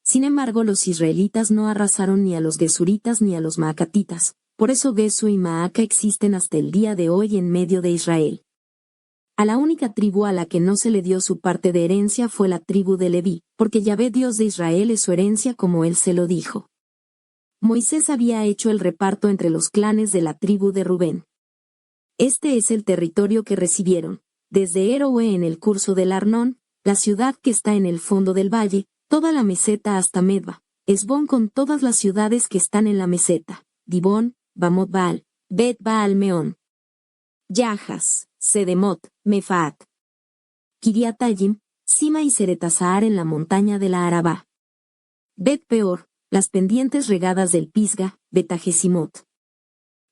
Sin embargo, los israelitas no arrasaron ni a los gesuritas ni a los maacatitas, por eso Gesu y Maaca existen hasta el día de hoy en medio de Israel. A la única tribu a la que no se le dio su parte de herencia fue la tribu de Leví, porque Yahvé Dios de Israel es su herencia como él se lo dijo. Moisés había hecho el reparto entre los clanes de la tribu de Rubén. Este es el territorio que recibieron, desde Eroe en el curso del Arnón, la ciudad que está en el fondo del valle, toda la meseta hasta Medba, Esbón con todas las ciudades que están en la meseta, Dibón, Bamot Baal, Bet Baal Meón, Yahas, Sedemot, Mefaat, Kiriatayim, Sima y Seretasahar en la montaña de la Arabá. Bet Peor, las pendientes regadas del Pisga, Betajesimot.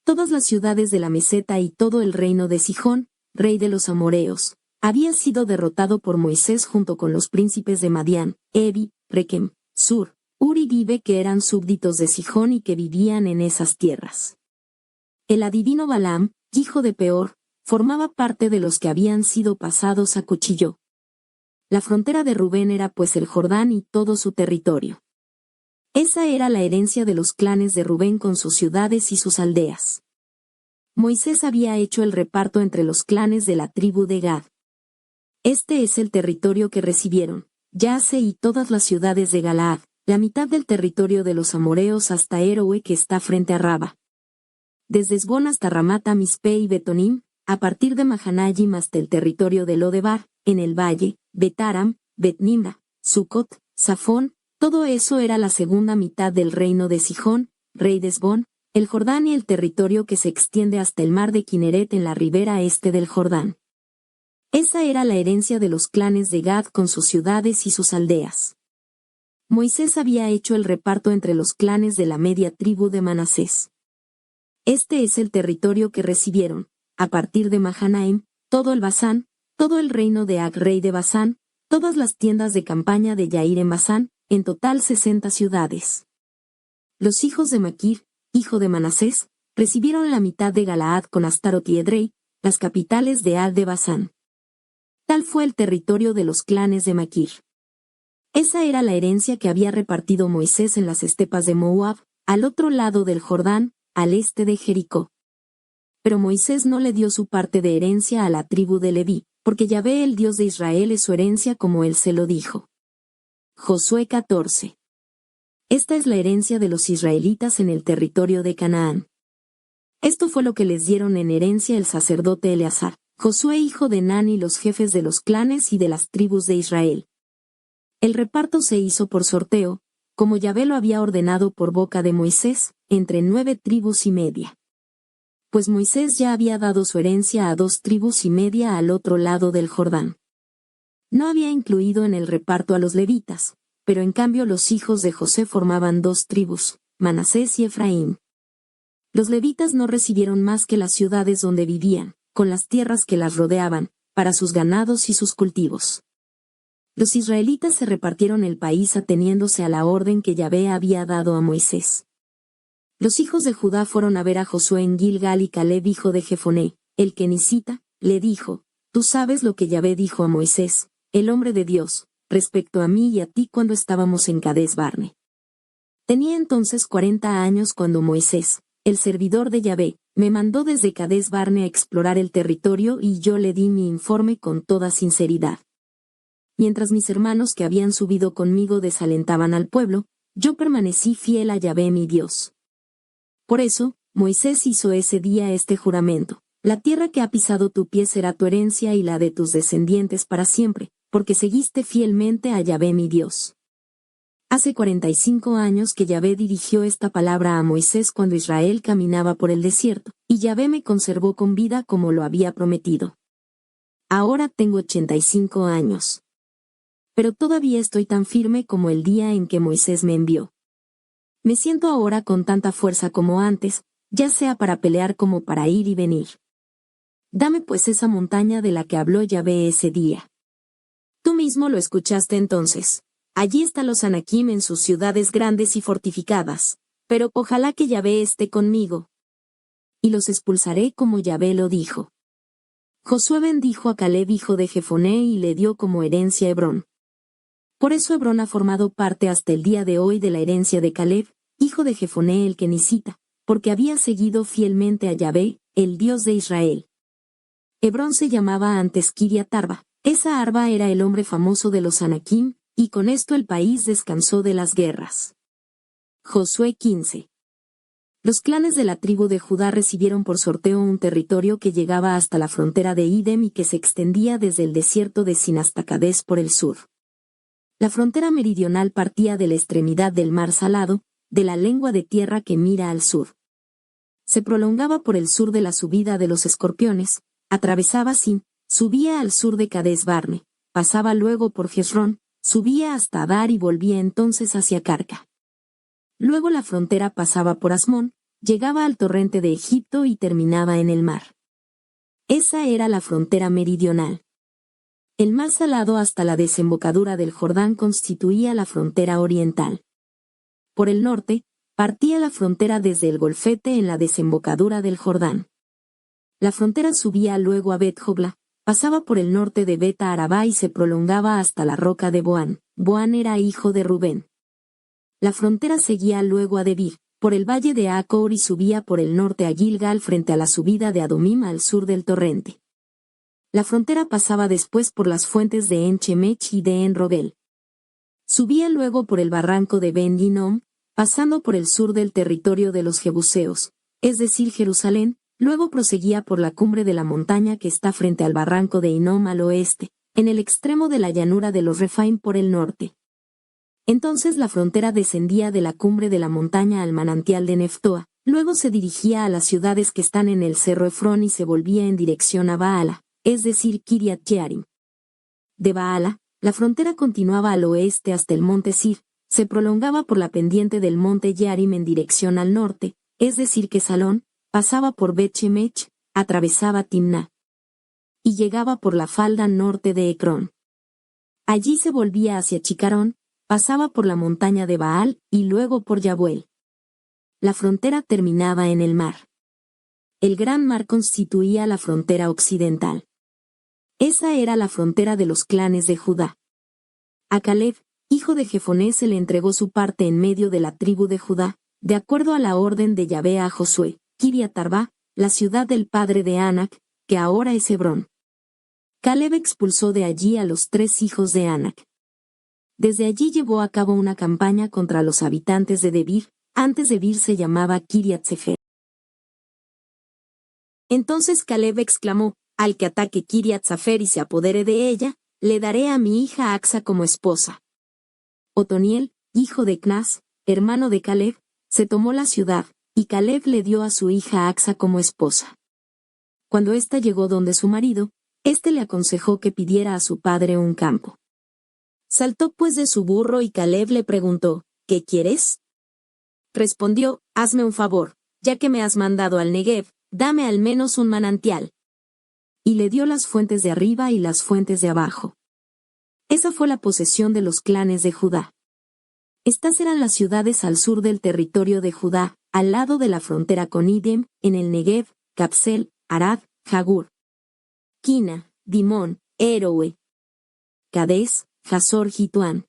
Todas las ciudades de la meseta y todo el reino de Sijón, rey de los amoreos, había sido derrotado por Moisés junto con los príncipes de Madián, Evi, Rekem, Sur, Ur y Gibe, que eran súbditos de Sijón y que vivían en esas tierras. El adivino Balaam, hijo de Peor, formaba parte de los que habían sido pasados a cuchillo. La frontera de Rubén era pues el Jordán y todo su territorio. Esa era la herencia de los clanes de Rubén con sus ciudades y sus aldeas. Moisés había hecho el reparto entre los clanes de la tribu de Gad. Este es el territorio que recibieron, Yase y todas las ciudades de Galaad, la mitad del territorio de los amoreos hasta Eroe que está frente a Raba. Desde Esbón hasta Ramata Mispe y Betonim, a partir de Mahanayim hasta el territorio de Lodebar, en el valle, Betaram, Betnimra, Sucot, Safón, todo eso era la segunda mitad del reino de Sijón, rey de Esbón, el Jordán y el territorio que se extiende hasta el mar de Kineret en la ribera este del Jordán. Esa era la herencia de los clanes de Gad con sus ciudades y sus aldeas. Moisés había hecho el reparto entre los clanes de la media tribu de Manasés. Este es el territorio que recibieron, a partir de Mahanaim, todo el Basán, todo el reino de Ag rey de Basán, todas las tiendas de campaña de Yair en Basán, en total 60 ciudades. Los hijos de Maquir, hijo de Manasés, recibieron la mitad de Galaad con Astarot y Edrei, las capitales de Ad de Basán. Tal fue el territorio de los clanes de Maquir. Esa era la herencia que había repartido Moisés en las estepas de Moab, al otro lado del Jordán, al este de Jericó. Pero Moisés no le dio su parte de herencia a la tribu de Leví, porque Yahvé el Dios de Israel es su herencia como él se lo dijo. Josué 14. Esta es la herencia de los israelitas en el territorio de Canaán. Esto fue lo que les dieron en herencia el sacerdote Eleazar, Josué hijo de Nun y los jefes de los clanes y de las tribus de Israel. El reparto se hizo por sorteo, como Yahvé lo había ordenado por boca de Moisés, entre 9 tribus y media. Pues Moisés ya había dado su herencia a 2 tribus y media al otro lado del Jordán. No había incluido en el reparto a los levitas, pero en cambio los hijos de José formaban 2 tribus, Manasés y Efraín. Los levitas no recibieron más que las ciudades donde vivían, con las tierras que las rodeaban, para sus ganados y sus cultivos. Los israelitas se repartieron el país ateniéndose a la orden que Yahvé había dado a Moisés. Los hijos de Judá fueron a ver a Josué en Gilgal y Caleb hijo de Jefoné, el kenisita, le dijo: Tú sabes lo que Yahvé dijo a Moisés, el hombre de Dios, respecto a mí y a ti cuando estábamos en Cades Barne. Tenía entonces 40 años cuando Moisés, el servidor de Yahvé, me mandó desde Cades Barne a explorar el territorio y yo le di mi informe con toda sinceridad. Mientras mis hermanos que habían subido conmigo desalentaban al pueblo, yo permanecí fiel a Yahvé mi Dios. Por eso, Moisés hizo ese día este juramento: la tierra que ha pisado tu pie será tu herencia y la de tus descendientes para siempre, porque seguiste fielmente a Yahvé mi Dios. Hace 45 años que Yahvé dirigió esta palabra a Moisés cuando Israel caminaba por el desierto, y Yahvé me conservó con vida como lo había prometido. Ahora tengo 85 años. Pero todavía estoy tan firme como el día en que Moisés me envió. Me siento ahora con tanta fuerza como antes, ya sea para pelear como para ir y venir. Dame pues esa montaña de la que habló Yahvé ese día. Tú mismo lo escuchaste entonces. Allí están los Anakim en sus ciudades grandes y fortificadas, pero ojalá que Yahvé esté conmigo. Y los expulsaré como Yahvé lo dijo. Josué bendijo a Caleb hijo de Jefoné y le dio como herencia Hebrón. Por eso Hebrón ha formado parte hasta el día de hoy de la herencia de Caleb, hijo de Jefoné el kenisita, porque había seguido fielmente a Yahvé, el Dios de Israel. Hebrón se llamaba antes Kiriat Arba. Esa Arba era el hombre famoso de los Anakim, y con esto el país descansó de las guerras. Josué 15. Los clanes de la tribu de Judá recibieron por sorteo un territorio que llegaba hasta la frontera de Idem y que se extendía desde el desierto de Sin hasta Cades por el sur. La frontera meridional partía de la extremidad del mar Salado, de la lengua de tierra que mira al sur. Se prolongaba por el sur de la subida de los Escorpiones, atravesaba Sin, subía al sur de Cades Barne, pasaba luego por Jezrón, subía hasta Adar y volvía entonces hacia Carca. Luego la frontera pasaba por Asmón, llegaba al torrente de Egipto y terminaba en el mar. Esa era la frontera meridional. El mar Salado hasta la desembocadura del Jordán constituía la frontera oriental. Por el norte, partía la frontera desde el Golfete en la desembocadura del Jordán. La frontera subía luego a Bet-Jogla, pasaba por el norte de Bet-Arabá y se prolongaba hasta la roca de Boán. Boán era hijo de Rubén. La frontera seguía luego a Debir, por el valle de Acor y subía por el norte a Gilgal frente a la subida de Adomim al sur del torrente. La frontera pasaba después por las fuentes de En-Chemech y de En-Rogel. Subía luego por el barranco de Ben-Hinnom, pasando por el sur del territorio de los Jebuseos, es decir Jerusalén, luego proseguía por la cumbre de la montaña que está frente al barranco de Hinnom al oeste, en el extremo de la llanura de los Refaim por el norte. Entonces la frontera descendía de la cumbre de la montaña al manantial de Neftoa, luego se dirigía a las ciudades que están en el cerro Efrón y se volvía en dirección a Baala, es decir Kiriat Jearim. De Baala, la frontera continuaba al oeste hasta el monte Sir, se prolongaba por la pendiente del monte Jearim en dirección al norte, es decir que Salón, pasaba por Bet-Shemech, atravesaba Timná y llegaba por la falda norte de Ecrón. Allí se volvía hacia Chicarón, pasaba por la montaña de Baal y luego por Yabuel. La frontera terminaba en el mar. El gran mar constituía la frontera occidental. Esa era la frontera de los clanes de Judá. A Caleb, hijo de Jefoné, se le entregó su parte en medio de la tribu de Judá, de acuerdo a la orden de Yahvé a Josué, Kiriat Arba, la ciudad del padre de Anac, que ahora es Hebrón. Caleb expulsó de allí a los 3 hijos de Anac. Desde allí llevó a cabo una campaña contra los habitantes de Debir. Antes Debir se llamaba Kiriat Sefer. Entonces Caleb exclamó: al que ataque Kiriat Sefer y se apodere de ella, le daré a mi hija Axa como esposa. Otoniel, hijo de Knas, hermano de Caleb, se tomó la ciudad, y Caleb le dio a su hija Axa como esposa. Cuando ésta llegó donde su marido, éste le aconsejó que pidiera a su padre un campo. Saltó pues de su burro y Caleb le preguntó: ¿qué quieres? respondió, hazme un favor, ya que me has mandado al Negev, dame al menos un manantial. Y le dio las fuentes de arriba y las fuentes de abajo. Esa fue la posesión de los clanes de Judá. Estas eran las ciudades al sur del territorio de Judá, al lado de la frontera con Idem, en el Negev, Capsel, Arad, Jagur, Quina, Dimón, Eroe, Cades, Hazor Jituán,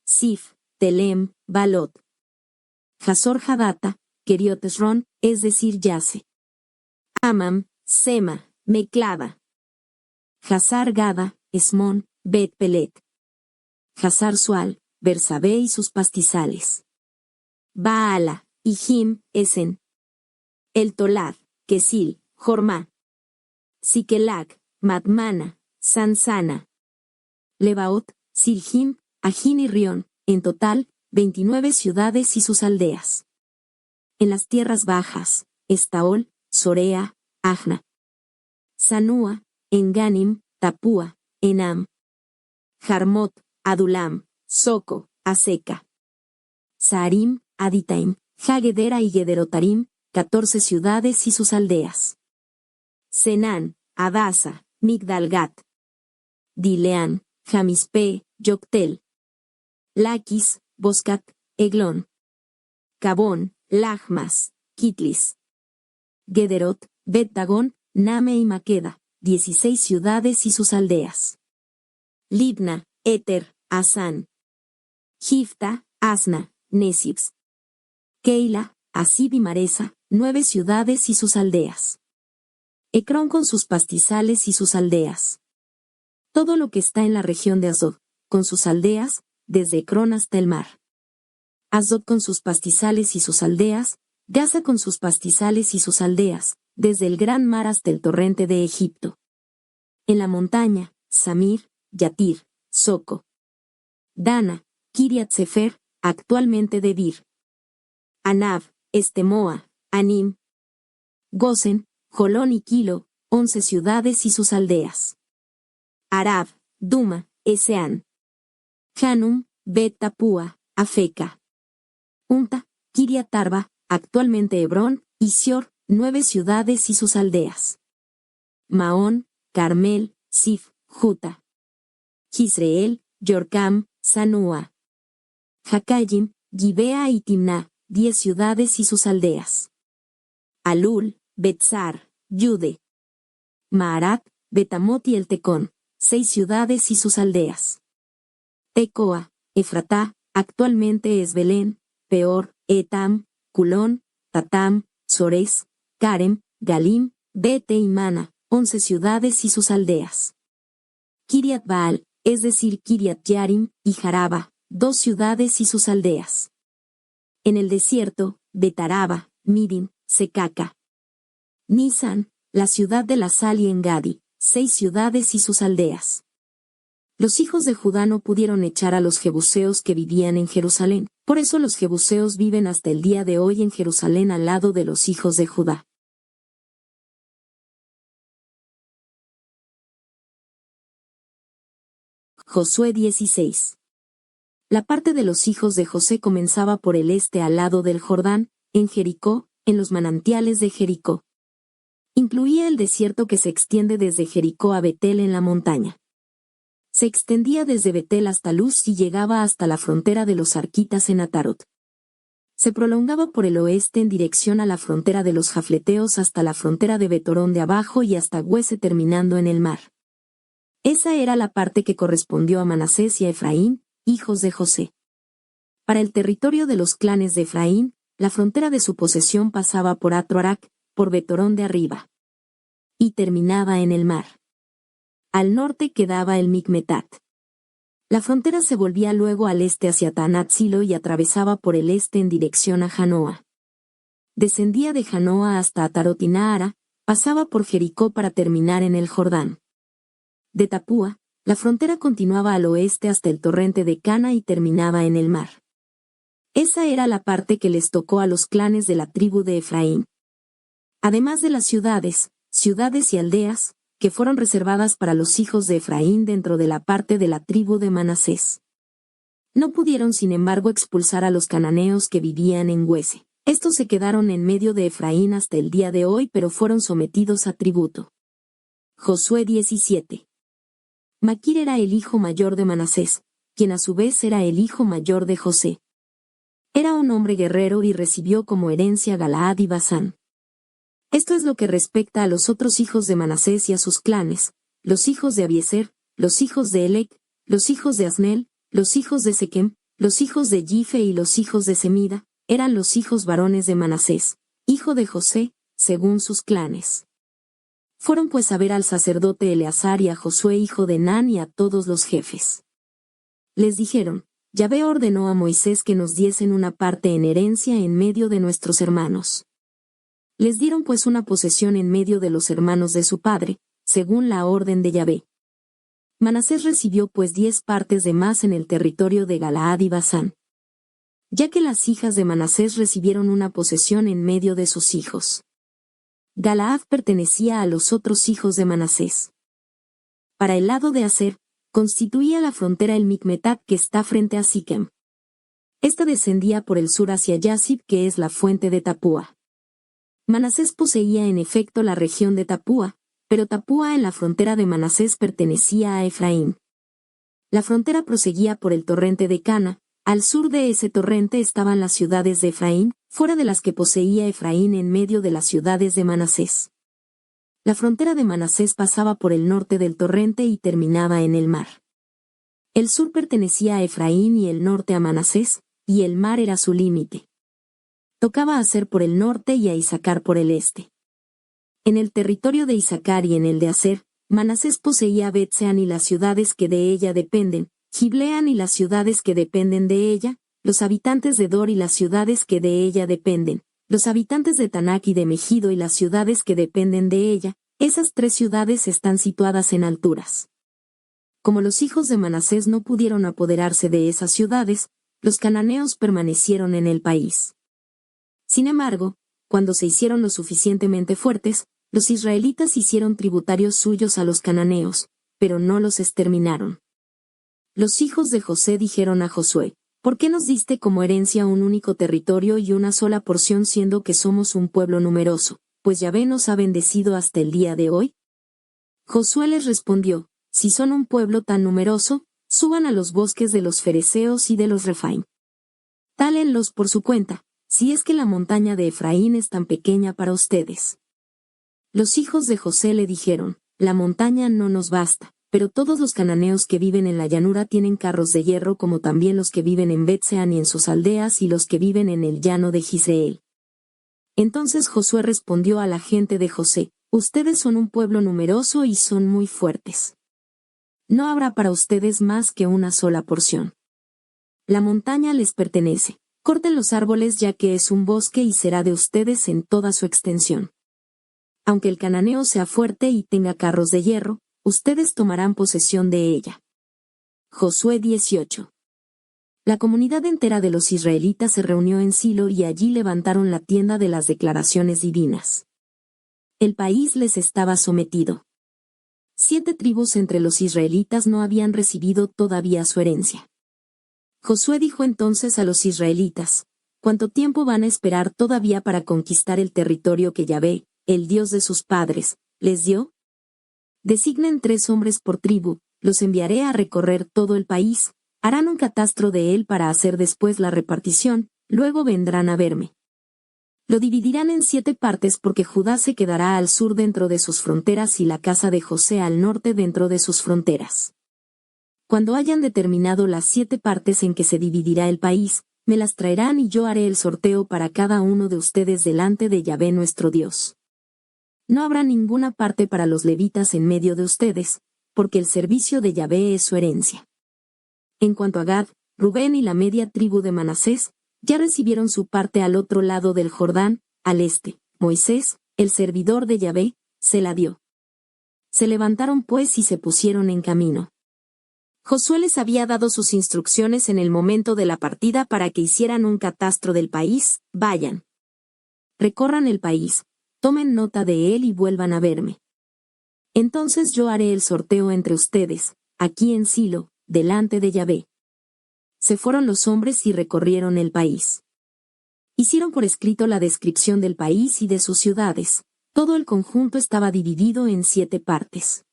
Sif, Telem, Balot, Hazor Hadata, Keriot Esron, es decir Yase, Amam, Sema, Meclada, Hazar Gada, Esmón, Bet Pelet, Hazar Sual, Bersabé y sus pastizales, Baala, Ijim, Esen, El Tolad, Kesil, Jormá, Sikelac, Madmana, Sansana, Lebaot, Sirjim, Ajín y Rión, en total, 29 ciudades y sus aldeas. En las tierras bajas, Estaol, Sorea, Ajna, Sanúa, Enganim, Tapúa, Enam, Jarmot, Adulam, Soco, Aseca, Saarim, Aditaim, Hagedera y Gederotarim, 14 ciudades y sus aldeas. Senán, Adasa, Migdalgat, Dileán, Jamispe, Yoctel, Laquis, Boscat, Eglón, Cabón, Lachmas, Kitlis, Gederot, Bet-Dagón, Name y Maqueda, 16 ciudades y sus aldeas. Libna, Éter, Asán, Gifta, Asna, Nesibs, Keila, Asib y Maresa, 9 ciudades y sus aldeas. Ecrón con sus pastizales y sus aldeas. Todo lo que está en la región de Asdod, con sus aldeas, desde Ecrón hasta el mar. Asdod con sus pastizales y sus aldeas, Gaza con sus pastizales y sus aldeas, desde el gran mar hasta el torrente de Egipto. En la montaña, Samir, Yatir, Soco, Dana, Kiriat Sefer, actualmente Debir, Anab, Estemoa, Anim, Gosen, Jolón y Kilo, 11 ciudades y sus aldeas. Arab, Duma, Eseán, Hanum, Bet Tapúa, Afeca, Unta, Kiriat Arba, actualmente Hebrón, y Sior, 9 ciudades y sus aldeas. Maón, Carmel, Sif, Juta, Jisreel, Yorcam, Sanúa, Jacayim, Gibea y Timná, 10 ciudades y sus aldeas. Alul, Betzar, Yude, Maarat, Betamot y El Tecón, 6 ciudades y sus aldeas. Tecoa, Efratá, actualmente es Belén, Peor, Etam, Culón, Tatam, Sores, Karem, Galim, Bete y Mana, 11 ciudades y sus aldeas. Kiriat Baal, es decir Kiriat Yarim, y Jaraba, 2 ciudades y sus aldeas. En el desierto, Betaraba, Midim, Secaca. Nisan, la ciudad de la sal y Engadi, 6 ciudades y sus aldeas. Los hijos de Judá no pudieron echar a los jebuseos que vivían en Jerusalén, por eso los jebuseos viven hasta el día de hoy en Jerusalén al lado de los hijos de Judá. Josué 16. La parte de los hijos de José comenzaba por el este al lado del Jordán, en Jericó, en los manantiales de Jericó. Incluía el desierto que se extiende desde Jericó a Betel en la montaña. Se extendía desde Betel hasta Luz y llegaba hasta la frontera de los arquitas en Atarot. Se prolongaba por el oeste en dirección a la frontera de los jafleteos hasta la frontera de Betorón de abajo y hasta Huese terminando en el mar. Esa era la parte que correspondió a Manasés y a Efraín, hijos de José. Para el territorio de los clanes de Efraín, la frontera de su posesión pasaba por Atroarac, por Betorón de arriba. Y terminaba en el mar. Al norte quedaba el Micmetat. La frontera se volvía luego al este hacia Tanat-Silo y atravesaba por el este en dirección a Janoa. Descendía de Janoa hasta Atarot y Naara, pasaba por Jericó para terminar en el Jordán. De Tapúa, la frontera continuaba al oeste hasta el torrente de Cana y terminaba en el mar. Esa era la parte que les tocó a los clanes de la tribu de Efraín. Además de las ciudades y aldeas, que fueron reservadas para los hijos de Efraín dentro de la parte de la tribu de Manasés. No pudieron sin embargo expulsar a los cananeos que vivían en Huese. Estos se quedaron en medio de Efraín hasta el día de hoy, pero fueron sometidos a tributo. Josué 17. Maquir era el hijo mayor de Manasés, quien a su vez era el hijo mayor de José. Era un hombre guerrero y recibió como herencia Galaad y Basán. Esto es lo que respecta a los otros hijos de Manasés y a sus clanes, los hijos de Abiezer, los hijos de Elec, los hijos de Asnel, los hijos de Sequem, los hijos de Gife y los hijos de Semida, eran los hijos varones de Manasés, hijo de José, según sus clanes. Fueron pues a ver al sacerdote Eleazar y a Josué hijo de Nun y a todos los jefes. Les dijeron, Yahvé ordenó a Moisés que nos diesen una parte en herencia en medio de nuestros hermanos. Les dieron pues una posesión en medio de los hermanos de su padre, según la orden de Yahvé. Manasés recibió pues 10 partes de más en el territorio de Galaad y Basán. Ya que las hijas de Manasés recibieron una posesión en medio de sus hijos. Galaad pertenecía a los otros hijos de Manasés. Para el lado de Aser, constituía la frontera el Micmetat que está frente a Siquem. Esta descendía por el sur hacia Yazib, que es la fuente de Tapúa. Manasés poseía en efecto la región de Tapúa, pero Tapúa en la frontera de Manasés pertenecía a Efraín. La frontera proseguía por el torrente de Cana, al sur de ese torrente estaban las ciudades de Efraín, fuera de las que poseía Efraín en medio de las ciudades de Manasés. La frontera de Manasés pasaba por el norte del torrente y terminaba en el mar. El sur pertenecía a Efraín y el norte a Manasés, y el mar era su límite. Tocaba a Aser por el norte y a Isacar por el este. En el territorio de Isacar y en el de Aser, Manasés poseía Bet-Sean y las ciudades que de ella dependen, Gibleam y las ciudades que dependen de ella, los habitantes de Dor y las ciudades que de ella dependen, los habitantes de Tanak y de Megido y las ciudades que dependen de ella. Esas 3 ciudades están situadas en alturas. Como los hijos de Manasés no pudieron apoderarse de esas ciudades, los cananeos permanecieron en el país. Sin embargo, cuando se hicieron lo suficientemente fuertes, los israelitas hicieron tributarios suyos a los cananeos, pero no los exterminaron. Los hijos de José dijeron a Josué, ¿por qué nos diste como herencia un único territorio y una sola porción siendo que somos un pueblo numeroso, pues Yahvé nos ha bendecido hasta el día de hoy? Josué les respondió, si son un pueblo tan numeroso, suban a los bosques de los fereceos y de los Refaim. Tálenlos por su cuenta, si es que la montaña de Efraín es tan pequeña para ustedes. Los hijos de José le dijeron, la montaña no nos basta, pero todos los cananeos que viven en la llanura tienen carros de hierro como también los que viven en Bet-Sean y en sus aldeas y los que viven en el llano de Gisreel. Entonces Josué respondió a la gente de José, ustedes son un pueblo numeroso y son muy fuertes. No habrá para ustedes más que una sola porción. La montaña les pertenece, corten los árboles ya que es un bosque y será de ustedes en toda su extensión. Aunque el cananeo sea fuerte y tenga carros de hierro, ustedes tomarán posesión de ella. Josué 18. La comunidad entera de los israelitas se reunió en Silo y allí levantaron la tienda de las declaraciones divinas. El país les estaba sometido. 7 tribus entre los israelitas no habían recibido todavía su herencia. Josué dijo entonces a los israelitas, ¿cuánto tiempo van a esperar todavía para conquistar el territorio que Yahvé, el Dios de sus padres, les dio? Designen 3 hombres por tribu, los enviaré a recorrer todo el país, harán un catastro de él para hacer después la repartición, luego vendrán a verme. Lo dividirán en 7 partes porque Judá se quedará al sur dentro de sus fronteras y la casa de José al norte dentro de sus fronteras. Cuando hayan determinado las 7 partes en que se dividirá el país, me las traerán y yo haré el sorteo para cada uno de ustedes delante de Yahvé nuestro Dios. No habrá ninguna parte para los levitas en medio de ustedes, porque el servicio de Yahvé es su herencia. En cuanto a Gad, Rubén y la media tribu de Manasés, ya recibieron su parte al otro lado del Jordán, al este. Moisés, el servidor de Yahvé, se la dio. Se levantaron pues y se pusieron en camino. Josué les había dado sus instrucciones en el momento de la partida para que hicieran un catastro del país, vayan. Recorran el país, tomen nota de él y vuelvan a verme. Entonces yo haré el sorteo entre ustedes, aquí en Silo, delante de Yahvé. se fueron los hombres y recorrieron el país. Hicieron por escrito la descripción del país y de sus ciudades. Todo el conjunto estaba dividido en 7 partes.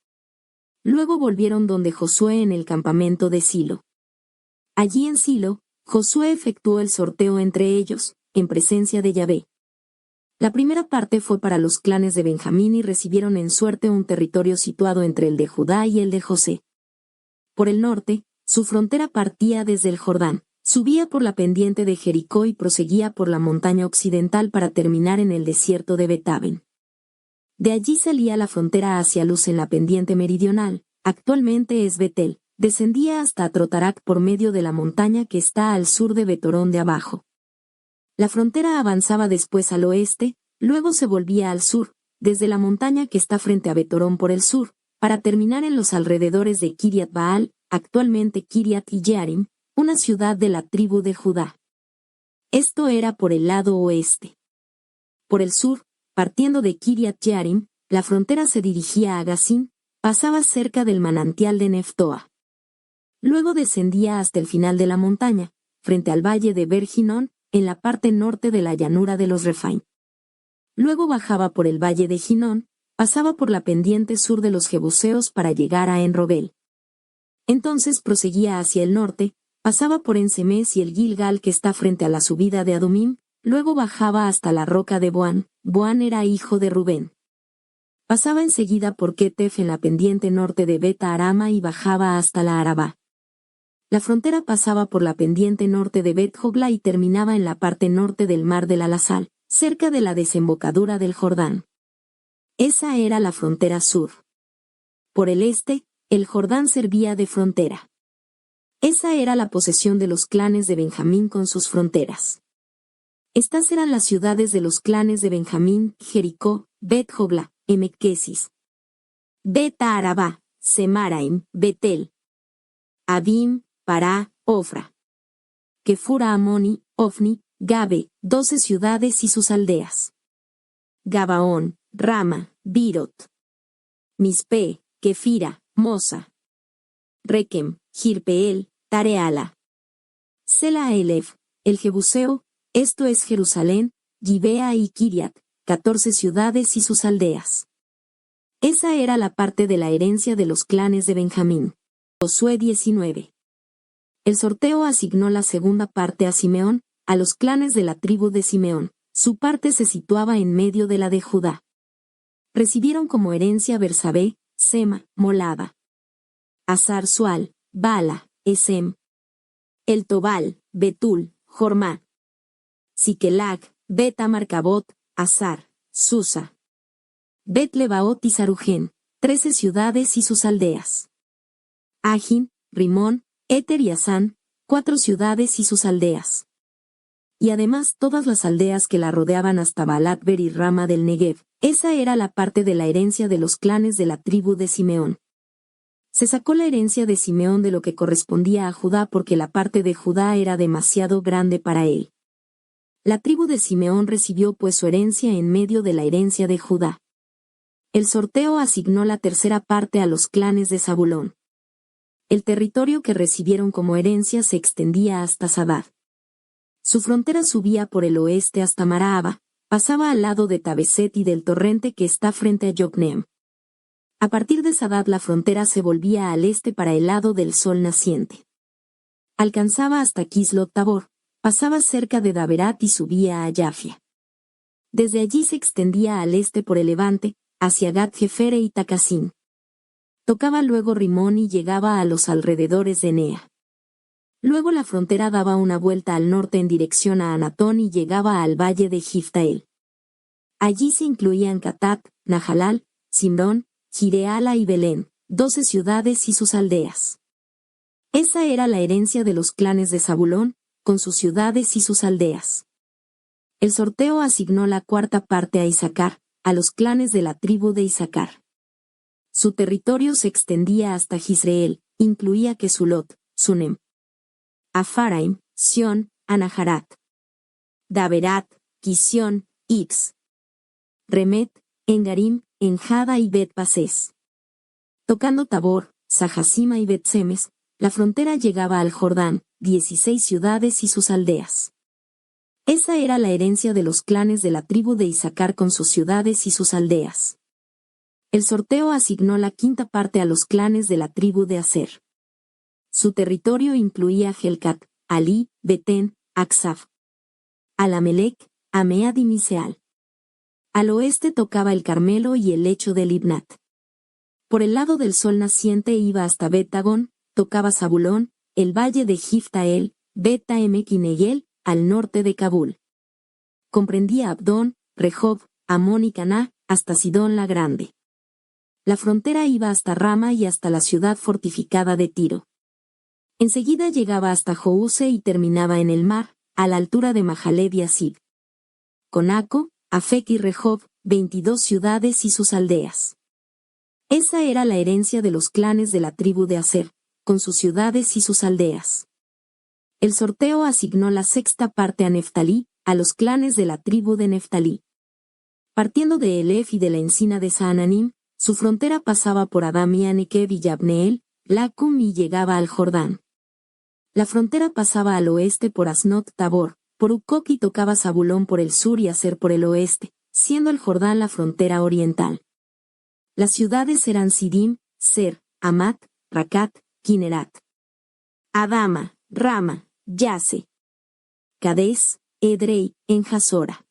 Luego volvieron donde Josué en el campamento de Silo. Allí en Silo, Josué efectuó el sorteo entre ellos, en presencia de Yahvé. La primera parte fue para los clanes de Benjamín y recibieron en suerte un territorio situado entre el de Judá y el de José. Por el norte, su frontera partía desde el Jordán, subía por la pendiente de Jericó y proseguía por la montaña occidental para terminar en el desierto de Betaben. De allí salía la frontera hacia Luz en la pendiente meridional, actualmente es Betel, descendía hasta Trotarac por medio de la montaña que está al sur de Betorón de abajo. La frontera avanzaba después al oeste, luego se volvía al sur, desde la montaña que está frente a Betorón por el sur, para terminar en los alrededores de Kiriat Baal, actualmente Kiriat Jearim, una ciudad de la tribu de Judá. Esto era por el lado oeste. Por el sur, partiendo de Kiriat Jearim, la frontera se dirigía a Gazim, pasaba cerca del manantial de Neftoa. Luego descendía hasta el final de la montaña, frente al valle de Ber-Ginón, en la parte norte de la llanura de los Refaim. Luego bajaba por el valle de Ginón, pasaba por la pendiente sur de los Jebuseos para llegar a En-Rogel. Entonces proseguía hacia el norte, pasaba por En-Semes y el Gilgal que está frente a la subida de Adumim, luego bajaba hasta la roca de Boán. Boán era hijo de Rubén. Pasaba enseguida por Ketef en la pendiente norte de Beta Arama y bajaba hasta la Arabá. La frontera pasaba por la pendiente norte de Bet Jogla y terminaba en la parte norte del mar del Alasal, cerca de la desembocadura del Jordán. Esa era la frontera sur. Por el este, el Jordán servía de frontera. Esa era la posesión de los clanes de Benjamín con sus fronteras. Estas eran las ciudades de los clanes de Benjamín: Jericó, Bet Jogla, Emek-Kesis, Beta Arabá, Semaraim, Betel, Abim, Pará, Ofra, Kefura Amoni, Ofni, Gabe, 12 ciudades y sus aldeas. Gabaón, Rama, Birot, Mispe, Kefira, Mosa, Rekem, Jirpeel, Tareala, Sela Elef, el Jebuseo, esto es Jerusalén, Gibea y Kiriat, 14 ciudades y sus aldeas. Esa era la parte de la herencia de los clanes de Benjamín. Josué 19. El sorteo asignó la segunda parte a Simeón, a los clanes de la tribu de Simeón. Su parte se situaba en medio de la de Judá. Recibieron como herencia Bersabé, Sema, Molada, Azar Sual, Bala, Esem, El Tobal, Betul, Jormá, Siquelac, Bet Amarcabot, Azar, Susa, Bet Lebaot y Sarujen, 13 ciudades y sus aldeas. Ajin, Rimón, Eter y Asán, 4 ciudades y sus aldeas. Y además todas las aldeas que la rodeaban hasta Baalat-Ber y Rama del Negev. Esa era la parte de la herencia de los clanes de la tribu de Simeón. Se sacó la herencia de Simeón de lo que correspondía a Judá porque la parte de Judá era demasiado grande para él. La tribu de Simeón recibió pues su herencia en medio de la herencia de Judá. El sorteo asignó la tercera parte a los clanes de Zabulón. El territorio que recibieron como herencia se extendía hasta Sadad. Su frontera subía por el oeste hasta Maraaba, pasaba al lado de Tabeset y del torrente que está frente a Yokneam. A partir de Sadad la frontera se volvía al este para el lado del sol naciente. Alcanzaba hasta Kislot Tabor, pasaba cerca de Daberat y subía a Yafia. Desde allí se extendía al este por el levante, hacia Gat-Jefere y Takasín. Tocaba luego Rimón y llegaba a los alrededores de Nea. Luego la frontera daba una vuelta al norte en dirección a Anatón y llegaba al valle de Jiftael. Allí se incluían Catat, Nahalal, Simrón, Gireala y Belén, 12 ciudades y sus aldeas. Esa era la herencia de los clanes de Zabulón, con sus ciudades y sus aldeas. El sorteo asignó la cuarta parte a Isacar, a los clanes de la tribu de Isacar. Su territorio se extendía hasta Jisreel, incluía Kesulot, Sunem, Afaraim, Sión, Anaharat, Daberat, Kisión, Ix, Remet, Engarim, Enjada y Bet-Pases. Tocando Tabor, Sajasima y Bet-Semes, la frontera llegaba al Jordán, 16 ciudades y sus aldeas. Esa era la herencia de los clanes de la tribu de Isaacar con sus ciudades y sus aldeas. El sorteo asignó la quinta parte a los clanes de la tribu de Aser. Su territorio incluía Helcat, Alí, Betén, Aksaf, Alamelec, Amead y Miseal. Al oeste tocaba el Carmelo y el lecho de Libnat. Por el lado del sol naciente iba hasta Bet-Dagón, tocaba Zabulón, el valle de Jiftael, Bet-Emek y Negel, al norte de Kabul. Comprendía Abdón, Rehob, Amón y Caná, hasta Sidón la Grande. La frontera iba hasta Rama y hasta la ciudad fortificada de Tiro. Enseguida llegaba hasta Jouse y terminaba en el mar, a la altura de Mahaleb y Asib. Con Aco, Afec y Rehob, 22 ciudades y sus aldeas. Esa era la herencia de los clanes de la tribu de Aser, con sus ciudades y sus aldeas. El sorteo asignó la sexta parte a Neftalí, a los clanes de la tribu de Neftalí. Partiendo de Elef y de la encina de Saananim, su frontera pasaba por Adam y Anekev y Yabneel, Lacum y llegaba al Jordán. La frontera pasaba al oeste por Asnot Tabor, por Ukok y tocaba Zabulón por el sur y Aser por el oeste, siendo el Jordán la frontera oriental. Las ciudades eran Sidim, Ser, Amat, Racat, Kinerat, Adama, Rama, Yase, Cades, Edrei, en Hasora,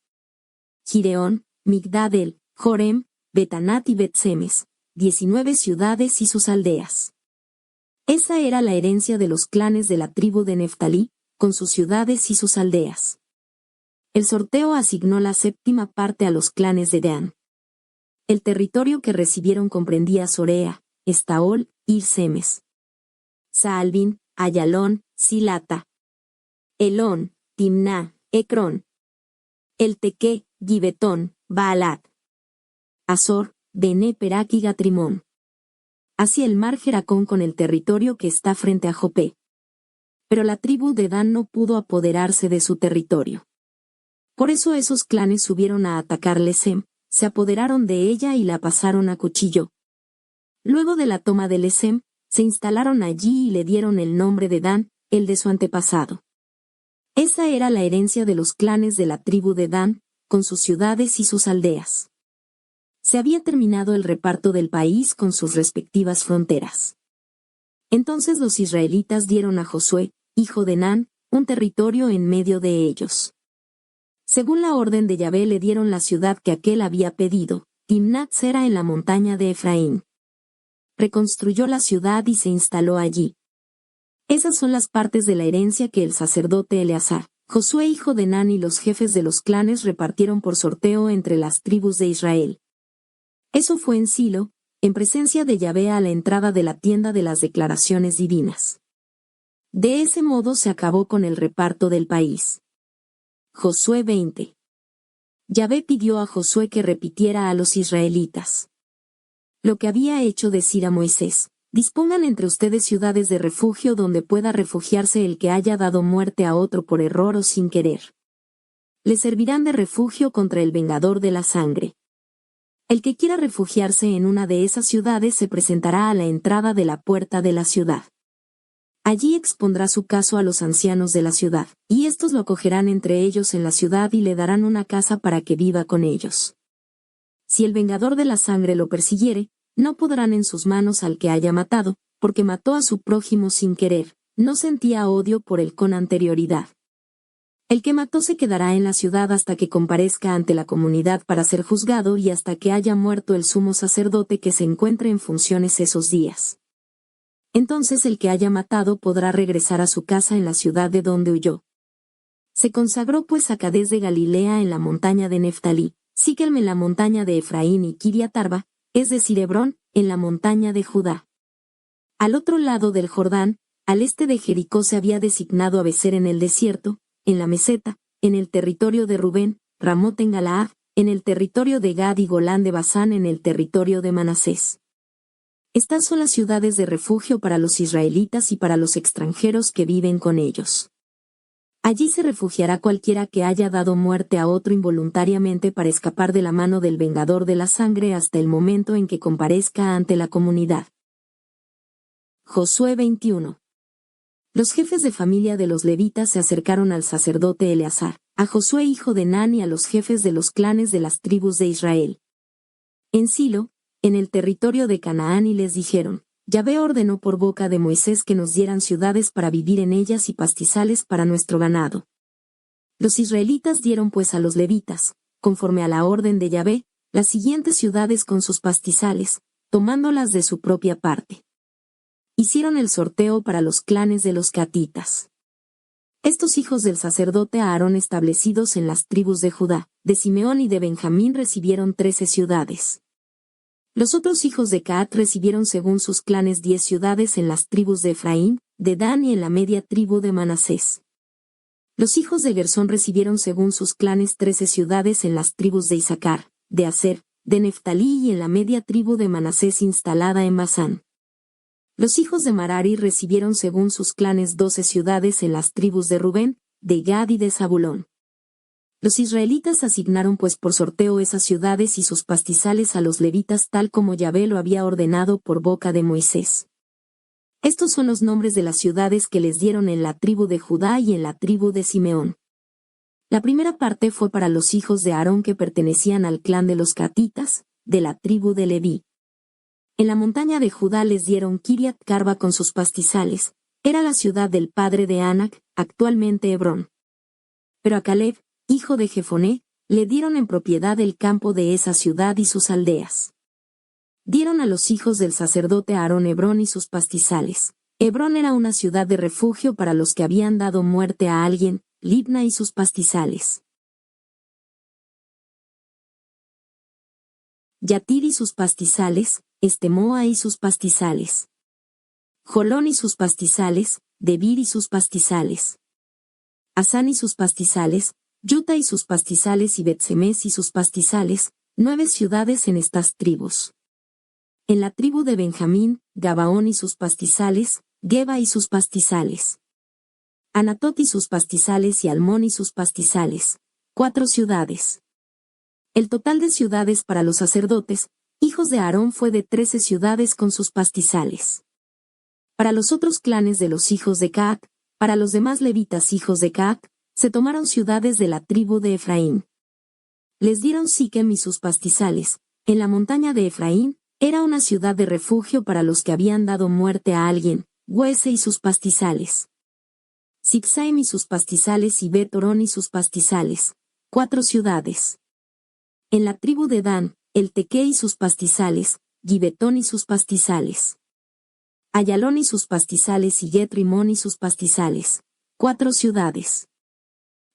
Gireón, Migdadel, Jorem, Betanat y Bet-Semes, 19 ciudades y sus aldeas. Esa era la herencia de los clanes de la tribu de Neftalí, con sus ciudades y sus aldeas. El sorteo asignó la séptima parte a los clanes de Dan. El territorio que recibieron comprendía Sorea, Estaol, Ir-Semes, Saalbin, Ayalón, Silata, Elón, Timná, Ecrón, El Tequé, Gibetón, Baalat, Azor, Bené Perak y Gatrimón. Hacia el mar Jeracón con el territorio que está frente a Jopé. Pero la tribu de Dan no pudo apoderarse de su territorio. Por eso esos clanes subieron a atacar Lesem, se apoderaron de ella y la pasaron a cuchillo. Luego de la toma de Lesem, se instalaron allí y le dieron el nombre de Dan, el de su antepasado. Esa era la herencia de los clanes de la tribu de Dan, con sus ciudades y sus aldeas. Se había terminado el reparto del país con sus respectivas fronteras. Entonces los israelitas dieron a Josué, hijo de Nun, un territorio en medio de ellos. Según la orden de Yahvé le dieron la ciudad que aquél había pedido, Timnat Sera en la montaña de Efraín. Reconstruyó la ciudad y se instaló allí. Esas son las partes de la herencia que el sacerdote Eleazar, Josué hijo de Nun y los jefes de los clanes repartieron por sorteo entre las tribus de Israel. Eso fue en Silo, en presencia de Yahvé a la entrada de la tienda de las declaraciones divinas. De ese modo se acabó con el reparto del país. Josué 20. Yahvé pidió a Josué que repitiera a los israelitas lo que había hecho decir a Moisés: dispongan entre ustedes ciudades de refugio donde pueda refugiarse el que haya dado muerte a otro por error o sin querer. Le servirán de refugio contra el vengador de la sangre. El que quiera refugiarse en una de esas ciudades se presentará a la entrada de la puerta de la ciudad. Allí expondrá su caso a los ancianos de la ciudad, y éstos lo acogerán entre ellos en la ciudad y le darán una casa para que viva con ellos. Si el vengador de la sangre lo persiguiere, no podrán en sus manos al que haya matado, porque mató a su prójimo sin querer, no sentía odio por él con anterioridad. El que mató se quedará en la ciudad hasta que comparezca ante la comunidad para ser juzgado y hasta que haya muerto el sumo sacerdote que se encuentre en funciones esos días. Entonces el que haya matado podrá regresar a su casa en la ciudad de donde huyó. Se consagró pues a Cades de Galilea en la montaña de Neftalí, Siquem en la montaña de Efraín y Kiriat Arba, es decir Hebrón, en la montaña de Judá. Al otro lado del Jordán, al este de Jericó se había designado a Becer en el desierto, en la meseta, en el territorio de Rubén, Ramot en Galaad, en el territorio de Gad y Golán de Basán en el territorio de Manasés. Estas son las ciudades de refugio para los israelitas y para los extranjeros que viven con ellos. Allí se refugiará cualquiera que haya dado muerte a otro involuntariamente para escapar de la mano del vengador de la sangre hasta el momento en que comparezca ante la comunidad. Josué 21. Los jefes de familia de los levitas se acercaron al sacerdote Eleazar, a Josué hijo de Nun y a los jefes de los clanes de las tribus de Israel. En Silo, en el territorio de Canaán, y les dijeron: Yahvé ordenó por boca de Moisés que nos dieran ciudades para vivir en ellas y pastizales para nuestro ganado. Los israelitas dieron pues a los levitas, conforme a la orden de Yahvé, las siguientes ciudades con sus pastizales, tomándolas de su propia parte. Hicieron el sorteo para los clanes de los catitas. Estos hijos del sacerdote Aarón establecidos en las tribus de Judá, de Simeón y de Benjamín recibieron 13 ciudades. Los otros hijos de Caat recibieron según sus clanes 10 ciudades en las tribus de Efraín, de Dan y en la media tribu de Manasés. Los hijos de Gersón recibieron según sus clanes 13 ciudades en las tribus de Isaacar, de Aser, de Neftalí y en la media tribu de Manasés instalada en Basán. Los hijos de Merari recibieron según sus clanes 12 ciudades en las tribus de Rubén, de Gad y de Zabulón. Los israelitas asignaron pues por sorteo esas ciudades y sus pastizales a los levitas tal como Yahvé lo había ordenado por boca de Moisés. Estos son los nombres de las ciudades que les dieron en la tribu de Judá y en la tribu de Simeón. La primera parte fue para los hijos de Aarón que pertenecían al clan de los catitas, de la tribu de Leví. En la montaña de Judá les dieron Kiriat Carba con sus pastizales, era la ciudad del padre de Anac, actualmente Hebrón. Pero a Caleb, hijo de Jefoné, le dieron en propiedad el campo de esa ciudad y sus aldeas. Dieron a los hijos del sacerdote Aarón Hebrón y sus pastizales. Hebrón era una ciudad de refugio para los que habían dado muerte a alguien, Libna y sus pastizales. Yatir y sus pastizales, Estemoa y sus pastizales. Jolón y sus pastizales, Debir y sus pastizales. Asán y sus pastizales, Yuta y sus pastizales y Betsemes y sus pastizales, 9 ciudades en estas tribus. En la tribu de Benjamín, Gabaón y sus pastizales, Geba y sus pastizales. Anatot y sus pastizales y Almón y sus pastizales, 4 ciudades. El total de ciudades para los sacerdotes, hijos de Aarón, fue de 13 ciudades con sus pastizales. Para los otros clanes de los hijos de Caat, para los demás levitas hijos de Caat, se tomaron ciudades de la tribu de Efraín. Les dieron Siquem y sus pastizales, en la montaña de Efraín, era una ciudad de refugio para los que habían dado muerte a alguien, Huese y sus pastizales. Sibsaim y sus pastizales y Bet-Orón y sus pastizales, 4 ciudades. En la tribu de Dan, el Tequé y sus pastizales, Gibetón y sus pastizales. Ayalón y sus pastizales y Get-Rimón y sus pastizales, 4 ciudades.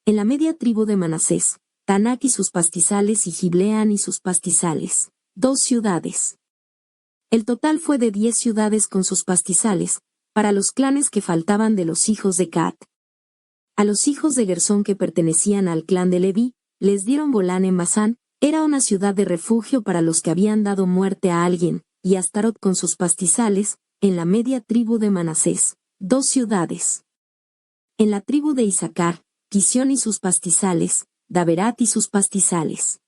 En la media tribu de Manasés, Tanak y sus pastizales y Gibleán y sus pastizales, 2 ciudades. El total fue de 10 ciudades con sus pastizales, para los clanes que faltaban de los hijos de Caat. A los hijos de Gersón que pertenecían al clan de Leví, les dieron Golán en Basán, era una ciudad de refugio para los que habían dado muerte a alguien, y Astarot con sus pastizales, en la media tribu de Manasés, 2 ciudades. En la tribu de Isaacar, Quisión y sus pastizales, Daberat y sus pastizales.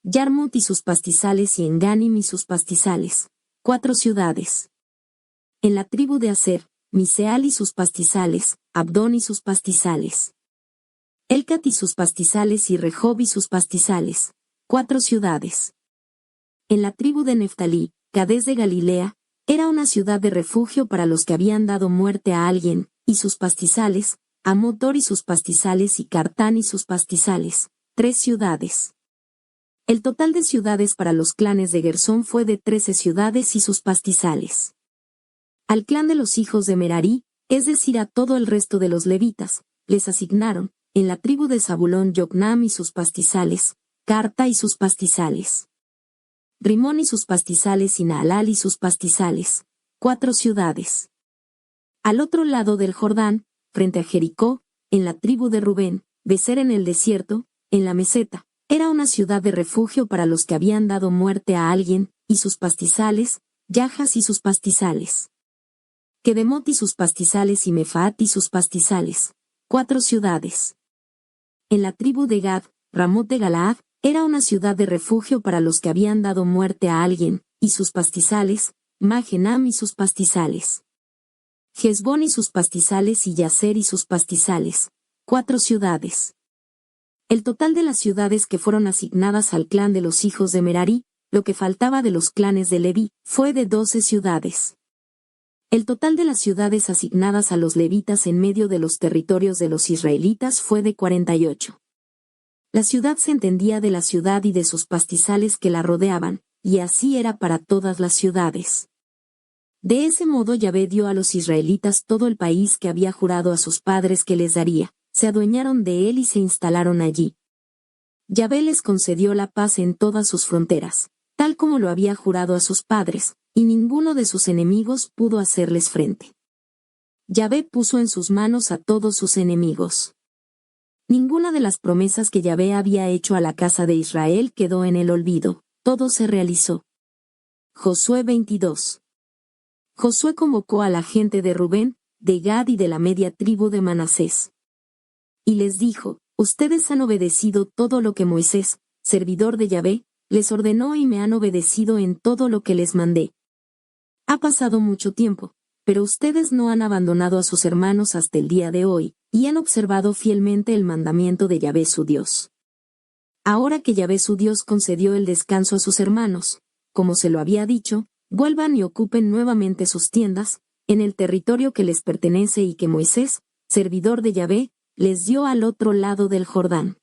Yarmut y sus pastizales y Enganim y sus pastizales, 4 ciudades. En la tribu de Aser, Miseal y sus pastizales, Abdón y sus pastizales. Elcat y sus pastizales y Rehob y sus pastizales, 4 ciudades. En la tribu de Neftalí, Cadés de Galilea, era una ciudad de refugio para los que habían dado muerte a alguien, y sus pastizales, Amodor y sus pastizales y Cartán y sus pastizales, 3 ciudades. El total de ciudades para los clanes de Gersón fue de 13 ciudades y sus pastizales. Al clan de los hijos de Merari, es decir a todo el resto de los levitas, les asignaron, en la tribu de Zabulón Yocnam y sus pastizales, Carta y sus pastizales. Rimón y sus pastizales y Naalal y sus pastizales, 4 ciudades. Al otro lado del Jordán, frente a Jericó, en la tribu de Rubén, Becer en el desierto, en la meseta, era una ciudad de refugio para los que habían dado muerte a alguien, y sus pastizales, Yajas y sus pastizales. Kedemot y sus pastizales y Mefaat y sus pastizales, 4 ciudades. En la tribu de Gad, Ramot de Galaad, era una ciudad de refugio para los que habían dado muerte a alguien, y sus pastizales, Magenam y sus pastizales. Hesbón y sus pastizales y Yazer y sus pastizales, 4 ciudades. El total de las ciudades que fueron asignadas al clan de los hijos de Merari, lo que faltaba de los clanes de Leví, fue de 12 ciudades. El total de las ciudades asignadas a los levitas en medio de los territorios de los israelitas fue de 48. La ciudad se entendía de la ciudad y de sus pastizales que la rodeaban, y así era para todas las ciudades. De ese modo Yahvé dio a los israelitas todo el país que había jurado a sus padres que les daría, se adueñaron de él y se instalaron allí. Yahvé les concedió la paz en todas sus fronteras, tal como lo había jurado a sus padres, y ninguno de sus enemigos pudo hacerles frente. Yahvé puso en sus manos a todos sus enemigos. Ninguna de las promesas que Yahvé había hecho a la casa de Israel quedó en el olvido, todo se realizó. Josué 22. Josué convocó a la gente de Rubén, de Gad y de la media tribu de Manasés. Y les dijo, ustedes han obedecido todo lo que Moisés, servidor de Yahvé, les ordenó y me han obedecido en todo lo que les mandé. Ha pasado mucho tiempo, pero ustedes no han abandonado a sus hermanos hasta el día de hoy, y han observado fielmente el mandamiento de Yahvé su Dios. Ahora que Yahvé su Dios concedió el descanso a sus hermanos, como se lo había dicho, vuelvan y ocupen nuevamente sus tiendas, en el territorio que les pertenece y que Moisés, servidor de Yahvé, les dio al otro lado del Jordán.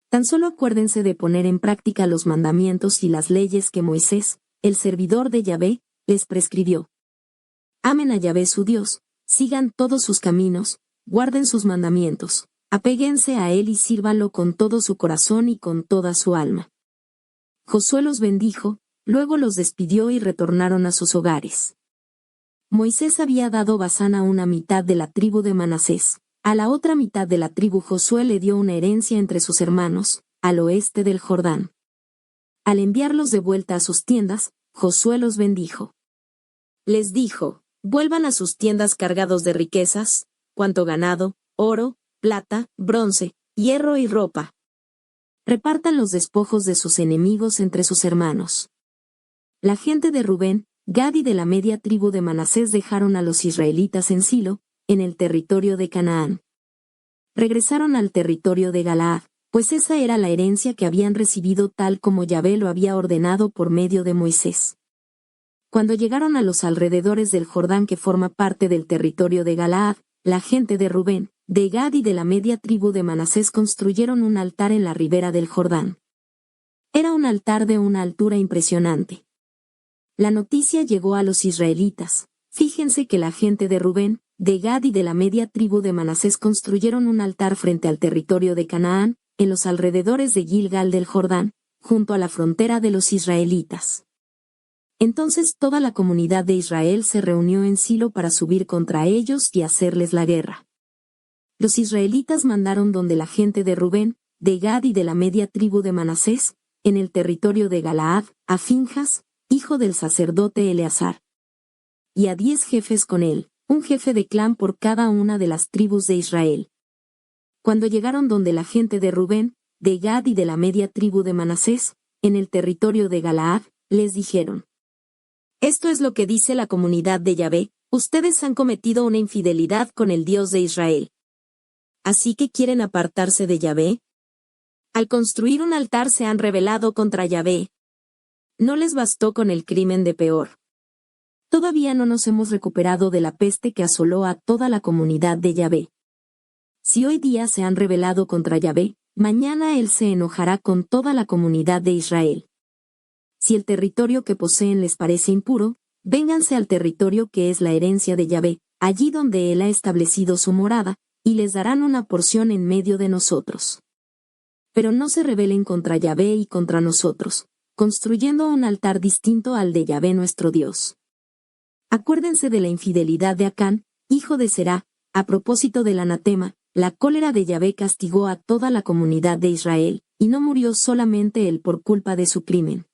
Tan solo acuérdense de poner en práctica los mandamientos y las leyes que Moisés, el servidor de Yahvé, les prescribió. Amen a Yahvé su Dios, sigan todos sus caminos, guarden sus mandamientos, apéguense a él y sírvanlo con todo su corazón y con toda su alma. Josué los bendijo, luego los despidió y retornaron a sus hogares. Moisés había dado Basán a una mitad de la tribu de Manasés. A la otra mitad de la tribu Josué le dio una herencia entre sus hermanos, al oeste del Jordán. Al enviarlos de vuelta a sus tiendas, Josué los bendijo. Les dijo, vuelvan a sus tiendas cargados de riquezas, cuanto ganado, oro, plata, bronce, hierro y ropa. Repartan los despojos de sus enemigos entre sus hermanos. La gente de Rubén, Gad y de la media tribu de Manasés dejaron a los israelitas en Silo, en el territorio de Canaán. Regresaron al territorio de Galaad, pues esa era la herencia que habían recibido tal como Yahvé lo había ordenado por medio de Moisés. Cuando llegaron a los alrededores del Jordán que forma parte del territorio de Galaad, la gente de Rubén, de Gad y de la media tribu de Manasés construyeron un altar en la ribera del Jordán. Era un altar de una altura impresionante. La noticia llegó a los israelitas. Fíjense que la gente de Rubén, de Gad y de la media tribu de Manasés construyeron un altar frente al territorio de Canaán, en los alrededores de Gilgal del Jordán, junto a la frontera de los israelitas. Entonces toda la comunidad de Israel se reunió en Silo para subir contra ellos y hacerles la guerra. Los israelitas mandaron donde la gente de Rubén, de Gad y de la media tribu de Manasés, en el territorio de Galaad, a Finjas, hijo del sacerdote Eleazar. Y a 10 jefes con él, un jefe de clan por cada una de las tribus de Israel. Cuando llegaron donde la gente de Rubén, de Gad y de la media tribu de Manasés, en el territorio de Galaad, les dijeron: Esto es lo que dice la comunidad de Yahvé, ustedes han cometido una infidelidad con el Dios de Israel. ¿Así que quieren apartarse de Yahvé? Al construir un altar se han rebelado contra Yahvé. No les bastó con el crimen de Peor. Todavía no nos hemos recuperado de la peste que asoló a toda la comunidad de Yahvé. Si hoy día se han rebelado contra Yahvé, mañana él se enojará con toda la comunidad de Israel. Si el territorio que poseen les parece impuro, vénganse al territorio que es la herencia de Yahvé, allí donde él ha establecido su morada, y les darán una porción en medio de nosotros. Pero no se rebelen contra Yahvé y contra nosotros, construyendo un altar distinto al de Yahvé nuestro Dios. Acuérdense de la infidelidad de Acán, hijo de Será, a propósito del anatema, la cólera de Yahvé castigó a toda la comunidad de Israel, y no murió solamente él por culpa de su crimen.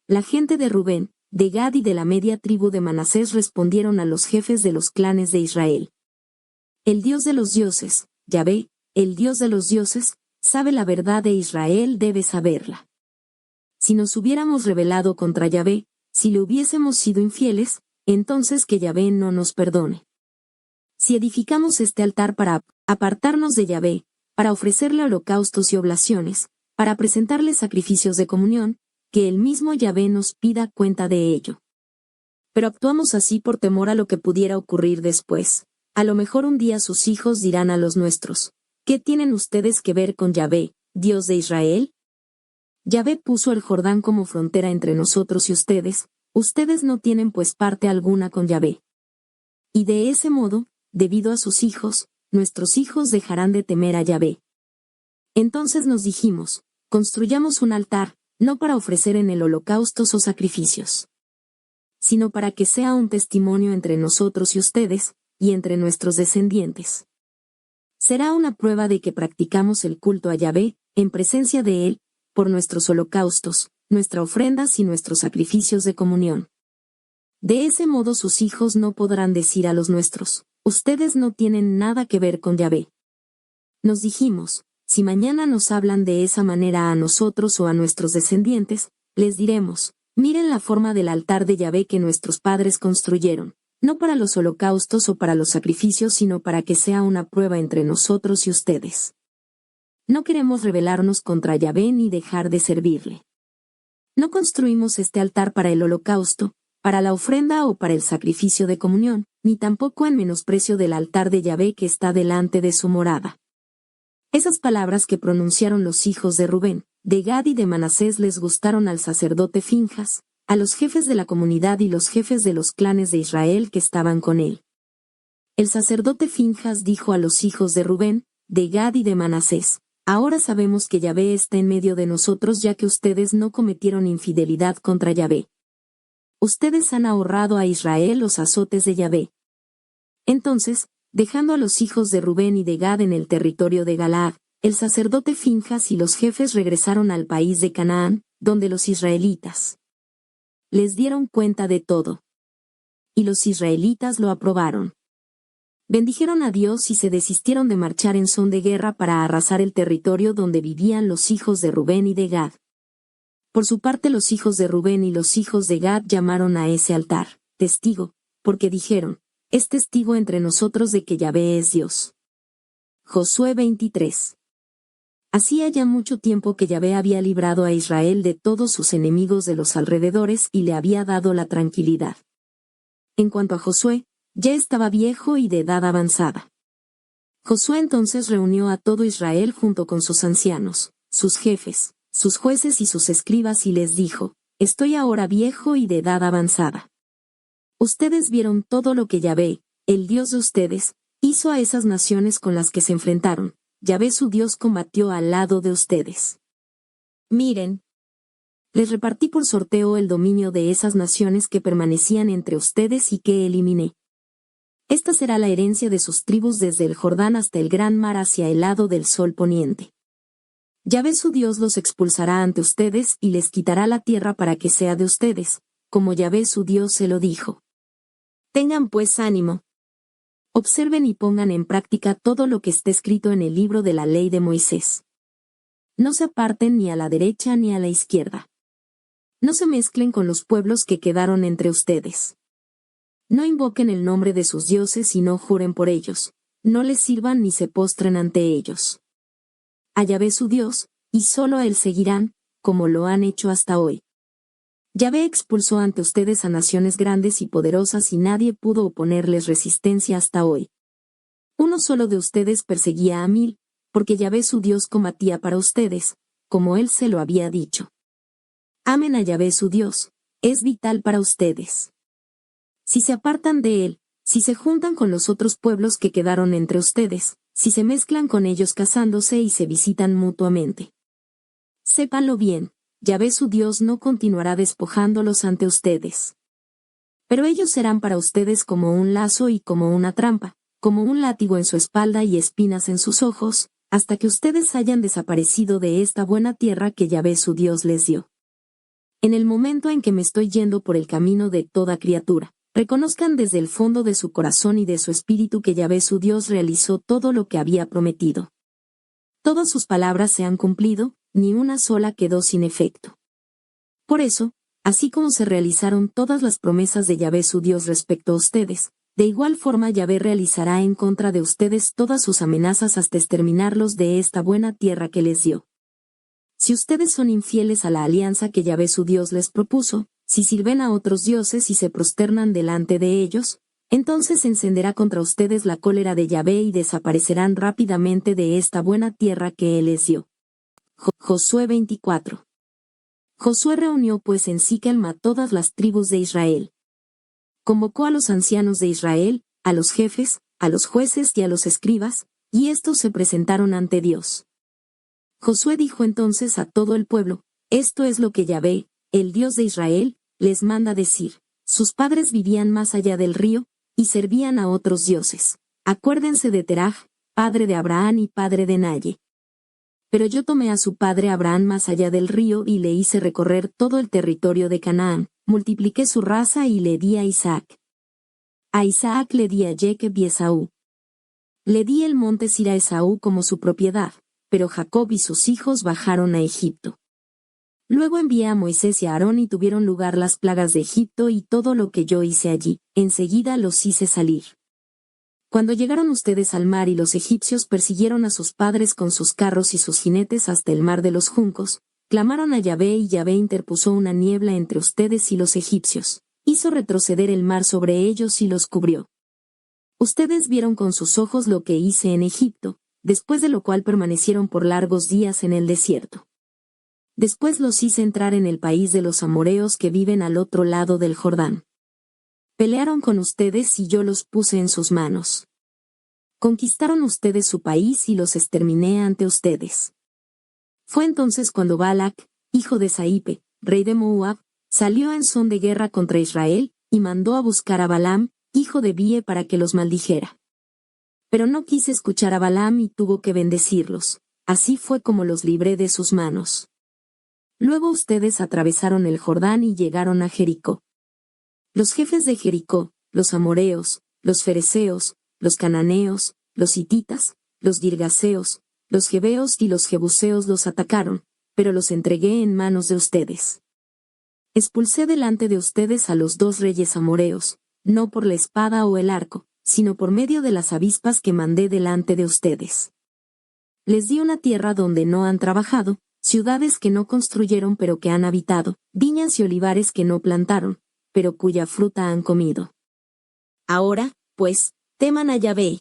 La gente de Rubén, de Gad y de la media tribu de Manasés respondieron a los jefes de los clanes de Israel. El Dios de los dioses, Yahvé, el Dios de los dioses, sabe la verdad de Israel debe saberla. Si nos hubiéramos rebelado contra Yahvé, si le hubiésemos sido infieles, entonces que Yahvé no nos perdone. Si edificamos este altar para apartarnos de Yahvé, para ofrecerle holocaustos y oblaciones, para presentarle sacrificios de comunión, que el mismo Yahvé nos pida cuenta de ello. Pero actuamos así por temor a lo que pudiera ocurrir después. A lo mejor un día sus hijos dirán a los nuestros: ¿qué tienen ustedes que ver con Yahvé, Dios de Israel? Yahvé puso el Jordán como frontera entre nosotros y ustedes no tienen pues parte alguna con Yahvé. Y de ese modo, debido a sus hijos, nuestros hijos dejarán de temer a Yahvé. Entonces nos dijimos: construyamos un altar, no para ofrecer en él holocaustos o sacrificios, sino para que sea un testimonio entre nosotros y ustedes, y entre nuestros descendientes. Será una prueba de que practicamos el culto a Yahvé, en presencia de él, por nuestros holocaustos, nuestras ofrendas y nuestros sacrificios de comunión. De ese modo sus hijos no podrán decir a los nuestros: ustedes no tienen nada que ver con Yahvé. Nos dijimos: si mañana nos hablan de esa manera a nosotros o a nuestros descendientes, les diremos: miren la forma del altar de Yahvé que nuestros padres construyeron, no para los holocaustos o para los sacrificios, sino para que sea una prueba entre nosotros y ustedes. No queremos rebelarnos contra Yahvé ni dejar de servirle. No construimos este altar para el holocausto, para la ofrenda o para el sacrificio de comunión, ni tampoco en menosprecio del altar de Yahvé que está delante de su morada. Esas palabras que pronunciaron los hijos de Rubén, de Gad y de Manasés les gustaron al sacerdote Finjas, a los jefes de la comunidad y los jefes de los clanes de Israel que estaban con él. El sacerdote Finjas dijo a los hijos de Rubén, de Gad y de Manasés: ahora sabemos que Yahvé está en medio de nosotros, ya que ustedes no cometieron infidelidad contra Yahvé. Ustedes han ahorrado a Israel los azotes de Yahvé. Entonces, dejando a los hijos de Rubén y de Gad en el territorio de Galaad, el sacerdote Finjas y los jefes regresaron al país de Canaán, donde los israelitas les dieron cuenta de todo. Y los israelitas lo aprobaron. Bendijeron a Dios y se desistieron de marchar en son de guerra para arrasar el territorio donde vivían los hijos de Rubén y de Gad. Por su parte los hijos de Rubén y los hijos de Gad llamaron a ese altar testigo, porque dijeron: es testigo entre nosotros de que Yahvé es Dios. Josué 23. Hacía ya mucho tiempo que Yahvé había librado a Israel de todos sus enemigos de los alrededores y le había dado la tranquilidad. En cuanto a Josué, ya estaba viejo y de edad avanzada. Josué entonces reunió a todo Israel junto con sus ancianos, sus jefes, sus jueces y sus escribas y les dijo: estoy ahora viejo y de edad avanzada. Ustedes vieron todo lo que Yahvé, el Dios de ustedes, hizo a esas naciones con las que se enfrentaron. Yahvé su Dios combatió al lado de ustedes. Miren, les repartí por sorteo el dominio de esas naciones que permanecían entre ustedes y que eliminé. Esta será la herencia de sus tribus desde el Jordán hasta el gran mar hacia el lado del sol poniente. Yahvé su Dios los expulsará ante ustedes y les quitará la tierra para que sea de ustedes, como Yahvé su Dios se lo dijo. Tengan pues ánimo. Observen y pongan en práctica todo lo que está escrito en el libro de la ley de Moisés. No se aparten ni a la derecha ni a la izquierda. No se mezclen con los pueblos que quedaron entre ustedes. No invoquen el nombre de sus dioses y no juren por ellos. No les sirvan ni se postren ante ellos. A Yahvé su Dios, y solo a él seguirán, como lo han hecho hasta hoy. Yahvé expulsó ante ustedes a naciones grandes y poderosas y nadie pudo oponerles resistencia hasta hoy. Uno solo de ustedes perseguía a 1000, porque Yahvé su Dios combatía para ustedes, como él se lo había dicho. Amen a Yahvé su Dios, es vital para ustedes. Si se apartan de él, si se juntan con los otros pueblos que quedaron entre ustedes, si se mezclan con ellos casándose y se visitan mutuamente. Sépanlo bien. Yahvé su Dios no continuará despojándolos ante ustedes. Pero ellos serán para ustedes como un lazo y como una trampa, como un látigo en su espalda y espinas en sus ojos, hasta que ustedes hayan desaparecido de esta buena tierra que Yahvé su Dios les dio. En el momento en que me estoy yendo por el camino de toda criatura, reconozcan desde el fondo de su corazón y de su espíritu que Yahvé su Dios realizó todo lo que había prometido. Todas sus palabras se han cumplido, ni una sola quedó sin efecto. Por eso, así como se realizaron todas las promesas de Yahvé su Dios respecto a ustedes, De igual forma Yahvé realizará en contra de ustedes todas sus amenazas hasta exterminarlos de esta buena tierra que les dio. Si ustedes son infieles a la alianza que Yahvé su Dios les propuso, si sirven a otros dioses y se prosternan delante de ellos, entonces se encenderá contra ustedes la cólera de Yahvé y desaparecerán rápidamente de esta buena tierra que Él les dio. Josué 24. Josué reunió pues en Siquem a todas las tribus de Israel. Convocó a los ancianos de Israel, a los jefes, a los jueces y a los escribas, y estos se presentaron ante Dios. Josué dijo entonces a todo el pueblo: esto es lo que Yahvé, el Dios de Israel, les manda decir. Sus padres vivían más allá del río, y servían a otros dioses. Acuérdense de Teraj, padre de Abraham y padre de Naye. Pero yo tomé a su padre Abraham más allá del río y le hice recorrer todo el territorio de Canaán, multipliqué su raza y le di a Isaac. A Isaac le di a Jacob y Esaú. Le di el monte Sir a Esaú como su propiedad, pero Jacob y sus hijos bajaron a Egipto. Luego envié a Moisés y a Aarón y tuvieron lugar las plagas de Egipto y todo lo que yo hice allí, enseguida los hice salir. Cuando llegaron ustedes al mar y los egipcios persiguieron a sus padres con sus carros y sus jinetes hasta el mar de los juncos, clamaron a Yahvé y Yahvé interpuso una niebla entre ustedes y los egipcios, hizo retroceder el mar sobre ellos y los cubrió. Ustedes vieron con sus ojos lo que hice en Egipto, después de lo cual permanecieron por largos días en el desierto. Después los hice entrar en el país de los amoreos que viven al otro lado del Jordán. Pelearon con ustedes y yo los puse en sus manos. Conquistaron ustedes su país y los exterminé ante ustedes. Fue entonces cuando Balac, hijo de Saipe, rey de Moab, salió en son de guerra contra Israel, y mandó a buscar a Balaam, hijo de Bie, para que los maldijera. Pero no quise escuchar a Balaam y tuvo que bendecirlos, así fue como los libré de sus manos. Luego ustedes atravesaron el Jordán y llegaron a Jericó. Los jefes de Jericó, los amoreos, los fereceos, los cananeos, los hititas, los girgaseos, los jebeos y los jebuseos los atacaron, pero los entregué en manos de ustedes. Expulsé delante de ustedes a los 2 reyes amoreos, no por la espada o el arco, sino por medio de las avispas que mandé delante de ustedes. Les di una tierra donde no han trabajado, ciudades que no construyeron pero que han habitado, viñas y olivares que no plantaron, pero cuya fruta han comido. Ahora, pues, teman a Yahvé.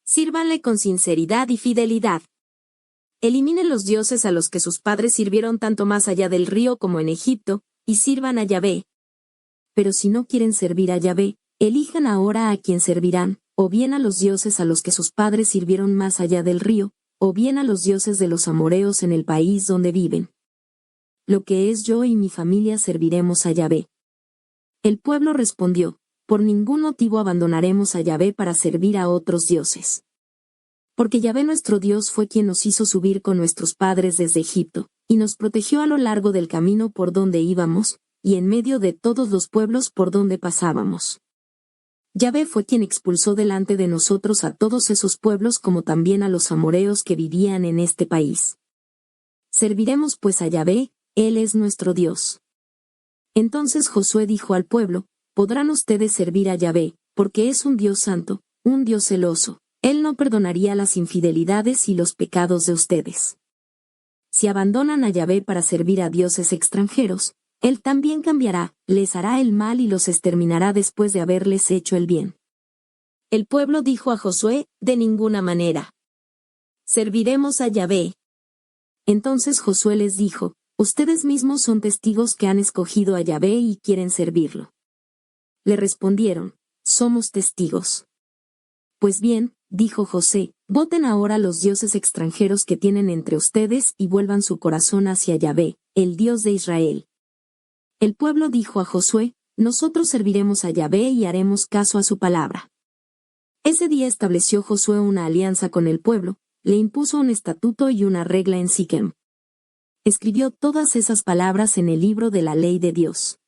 Sírvanle con sinceridad y fidelidad. Eliminen los dioses a los que sus padres sirvieron tanto más allá del río como en Egipto, y sirvan a Yahvé. Pero si no quieren servir a Yahvé, elijan ahora a quien servirán, o bien a los dioses a los que sus padres sirvieron más allá del río, o bien a los dioses de los amoreos en el país donde viven. Lo que es yo y mi familia serviremos a Yahvé. El pueblo respondió: por ningún motivo abandonaremos a Yahvé para servir a otros dioses. Porque Yahvé nuestro Dios fue quien nos hizo subir con nuestros padres desde Egipto, y nos protegió a lo largo del camino por donde íbamos, y en medio de todos los pueblos por donde pasábamos. Yahvé fue quien expulsó delante de nosotros a todos esos pueblos como también a los amoreos que vivían en este país. Serviremos pues a Yahvé, Él es nuestro Dios. Entonces Josué dijo al pueblo: podrán ustedes servir a Yahvé, porque es un Dios santo, un Dios celoso. Él no perdonaría las infidelidades y los pecados de ustedes. Si abandonan a Yahvé para servir a dioses extranjeros, Él también cambiará, les hará el mal y los exterminará después de haberles hecho el bien. El pueblo dijo a Josué: de ninguna manera. Serviremos a Yahvé. Entonces Josué les dijo: ustedes mismos son testigos que han escogido a Yahvé y quieren servirlo. Le respondieron: somos testigos. Pues bien, dijo José, voten ahora los dioses extranjeros que tienen entre ustedes y vuelvan su corazón hacia Yahvé, el Dios de Israel. El pueblo dijo a Josué: nosotros serviremos a Yahvé y haremos caso a su palabra. Ese día estableció Josué una alianza con el pueblo, le impuso un estatuto y una regla en Siquem. Escribió todas esas palabras en el libro de la ley de Dios.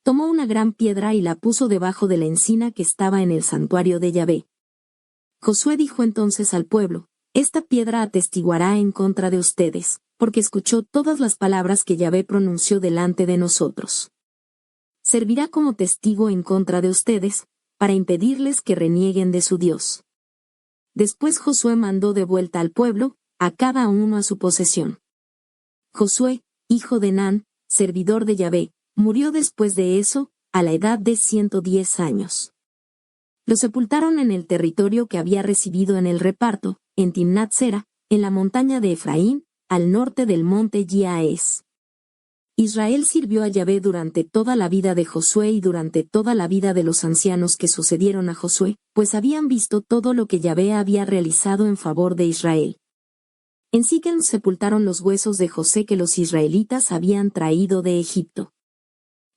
Tomó una gran piedra y la puso debajo de la encina que estaba en el santuario de Yahvé. Josué dijo entonces al pueblo: esta piedra atestiguará en contra de ustedes, porque escuchó todas las palabras que Yahvé pronunció delante de nosotros. Servirá como testigo en contra de ustedes, para impedirles que renieguen de su Dios. Después Josué mandó de vuelta al pueblo, a cada uno a su posesión. Josué, hijo de Nun, servidor de Yahvé, murió después de eso, a la edad de 110 años. Lo sepultaron en el territorio que había recibido en el reparto, en Timnat Sera, en la montaña de Efraín, al norte del monte Giaes. Israel sirvió a Yahvé durante toda la vida de Josué y durante toda la vida de los ancianos que sucedieron a Josué, pues habían visto todo lo que Yahvé había realizado en favor de Israel. En Siquem sepultaron los huesos de José que los israelitas habían traído de Egipto.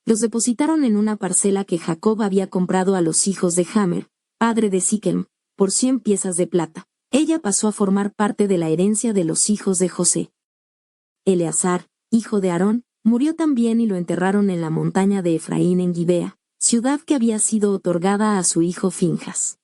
Los depositaron en una parcela que Jacob había comprado a los hijos de Hamer, padre de Siquem, por 100 piezas de plata. Ella pasó a formar parte de la herencia de los hijos de José. Eleazar, hijo de Aarón, murió también y lo enterraron en la montaña de Efraín en Gibea, ciudad que había sido otorgada a su hijo Finjas.